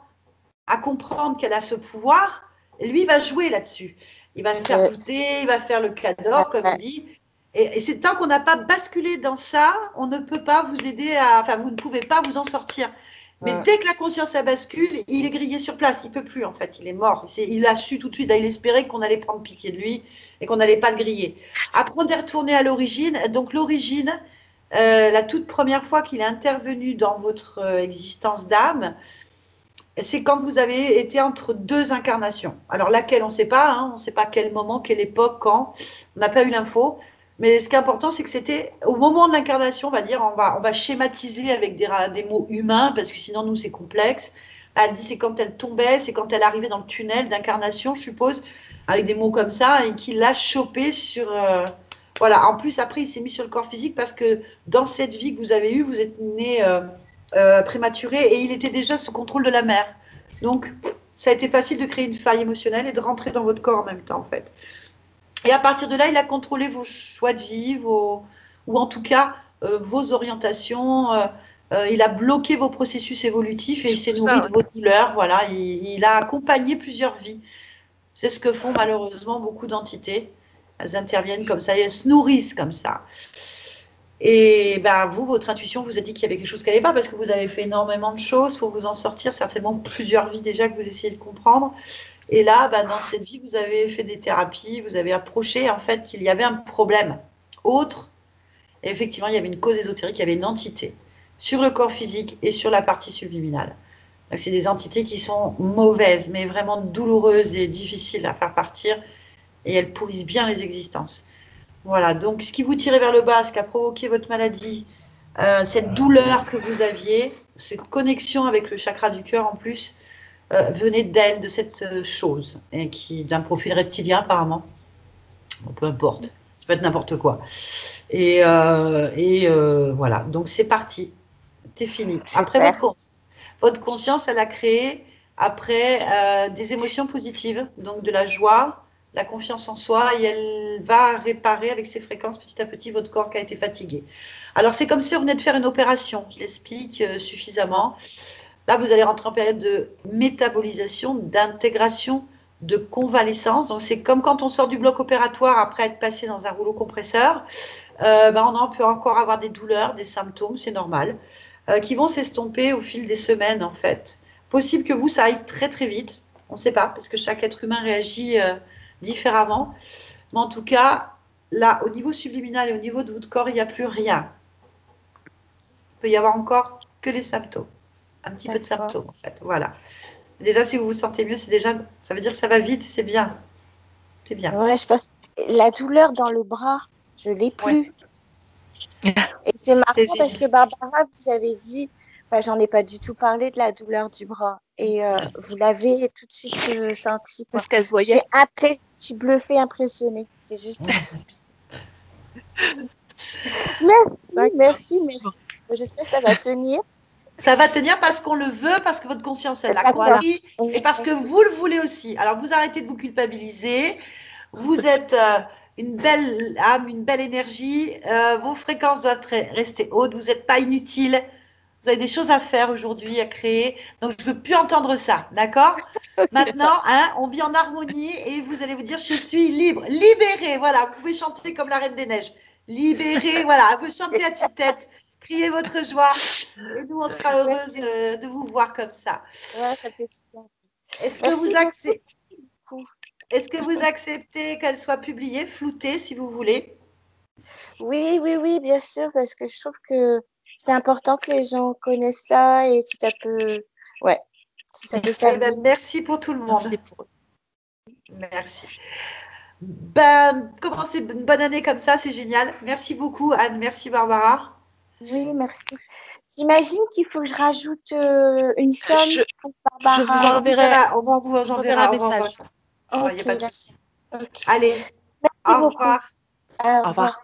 à comprendre qu'elle a ce pouvoir, lui va jouer là-dessus. Il va me faire Euh, douter, il va faire le cador, comme il ouais, dit. Et c'est tant qu'on n'a pas basculé dans ça, on ne peut pas vous aider à. Enfin, vous ne pouvez pas vous en sortir. Mais ouais. dès que la conscience a bascule, il est grillé sur place. Il ne peut plus, en fait. Il est mort. Il a su tout de suite. Il espérait qu'on allait prendre pitié de lui et qu'on n'allait pas le griller. Après, on est retourné à l'origine. Donc, l'origine, la toute première fois qu'il est intervenu dans votre existence d'âme, c'est quand vous avez été entre deux incarnations. Alors laquelle, on ne sait pas, hein, on ne sait pas quel moment, quelle époque, quand, on n'a pas eu l'info. Mais ce qui est important, c'est que c'était au moment de l'incarnation, on va dire, on va schématiser avec des mots humains, parce que sinon, nous, c'est complexe. Elle dit c'est quand elle tombait, c'est quand elle arrivait dans le tunnel d'incarnation, je suppose, avec des mots comme ça, et qu'il l'a chopé sur... voilà, en plus, après, il s'est mis sur le corps physique parce que dans cette vie que vous avez eue, vous êtes né prématuré et il était déjà sous contrôle de la mère. Donc, ça a été facile de créer une faille émotionnelle et de rentrer dans votre corps en même temps, en fait. Et à partir de là, il a contrôlé vos choix de vie, ou en tout cas vos orientations. Il a bloqué vos processus évolutifs et il s'est nourri de vos douleurs. Voilà, il a accompagné plusieurs vies. C'est ce que font malheureusement beaucoup d'entités. Elles interviennent comme ça et elles se nourrissent comme ça. Et ben, vous, votre intuition vous a dit qu'il y avait quelque chose qui n'allait pas parce que vous avez fait énormément de choses pour vous en sortir, certainement plusieurs vies déjà que vous essayez de comprendre. Et là, ben, dans cette vie, vous avez fait des thérapies, vous avez approché en fait qu'il y avait un problème autre. Et effectivement, il y avait une cause ésotérique, il y avait une entité sur le corps physique et sur la partie subliminale. C'est des entités qui sont mauvaises, mais vraiment douloureuses et difficiles à faire partir, et elles pourrissent bien les existences. Voilà, donc ce qui vous tirait vers le bas, ce qui a provoqué votre maladie, cette douleur que vous aviez, cette connexion avec le chakra du cœur en plus, venait d'elle, de cette chose, et qui d'un profil reptilien apparemment. Bon, peu importe, ça peut être n'importe quoi. Et voilà, donc c'est parti, c'est fini. Après, votre conscience, elle a créé après des émotions positives, donc de la joie, la confiance en soi, et elle va réparer avec ses fréquences petit à petit votre corps qui a été fatigué. Alors c'est comme si on venait de faire une opération, je l'explique suffisamment. Là, vous allez rentrer en période de métabolisation, d'intégration, de convalescence. Donc c'est comme quand on sort du bloc opératoire après être passé dans un rouleau compresseur. On peut encore avoir des douleurs, des symptômes, c'est normal, qui vont s'estomper au fil des semaines en fait. Possible que vous, ça aille très très vite, on ne sait pas, parce que chaque être humain réagit différemment. Mais en tout cas, là, au niveau subliminal et au niveau de votre corps, il n'y a plus rien. Il peut y avoir encore que les symptômes. Un petit peu de symptômes en fait, voilà. Déjà, si vous vous sentez mieux, c'est déjà, ça veut dire que ça va vite, c'est bien. C'est bien. Ouais, je pense la douleur dans le bras, je l'ai plus. Ouais. Et c'est marrant parce que Barbara, vous avez dit, enfin, j'en ai pas du tout parlé de la douleur du bras. Et vous l'avez tout de suite senti. Quoi. Parce qu'elle se voyait. Je suis bluffée, impressionnée. C'est juste. Merci. J'espère que ça va tenir. Ça va tenir parce qu'on le veut, parce que votre conscience, elle l'a compris, et parce que vous le voulez aussi. Alors, vous arrêtez de vous culpabiliser. Vous êtes une belle âme, une belle énergie. Vos fréquences doivent rester hautes. Vous n'êtes pas inutile. Vous avez des choses à faire aujourd'hui, à créer. Donc, je ne veux plus entendre ça. D'accord? Maintenant, on vit en harmonie et vous allez vous dire, je suis libre, libérée. Voilà, vous pouvez chanter comme la Reine des Neiges. Libérée, voilà, vous chantez à tue-tête. Criez votre joie et nous, on sera heureuse de vous voir comme ça. Ouais, ça fait super. Est-ce que vous acceptez qu'elle soit publiée, floutée, si vous voulez? Oui, bien sûr, parce que je trouve que c'est important que les gens connaissent ça et si ça peut, si ça peut servir. Merci pour tout le monde. Merci. Commencer une bonne année comme ça, c'est génial. Merci beaucoup, Anne. Merci, Barbara. Oui, merci. J'imagine qu'il faut que je rajoute une somme pour Barbara. Je vous enverrai. On vous enverra un message. Il n'y a pas de souci. Allez, Merci beaucoup. Au revoir. Au revoir.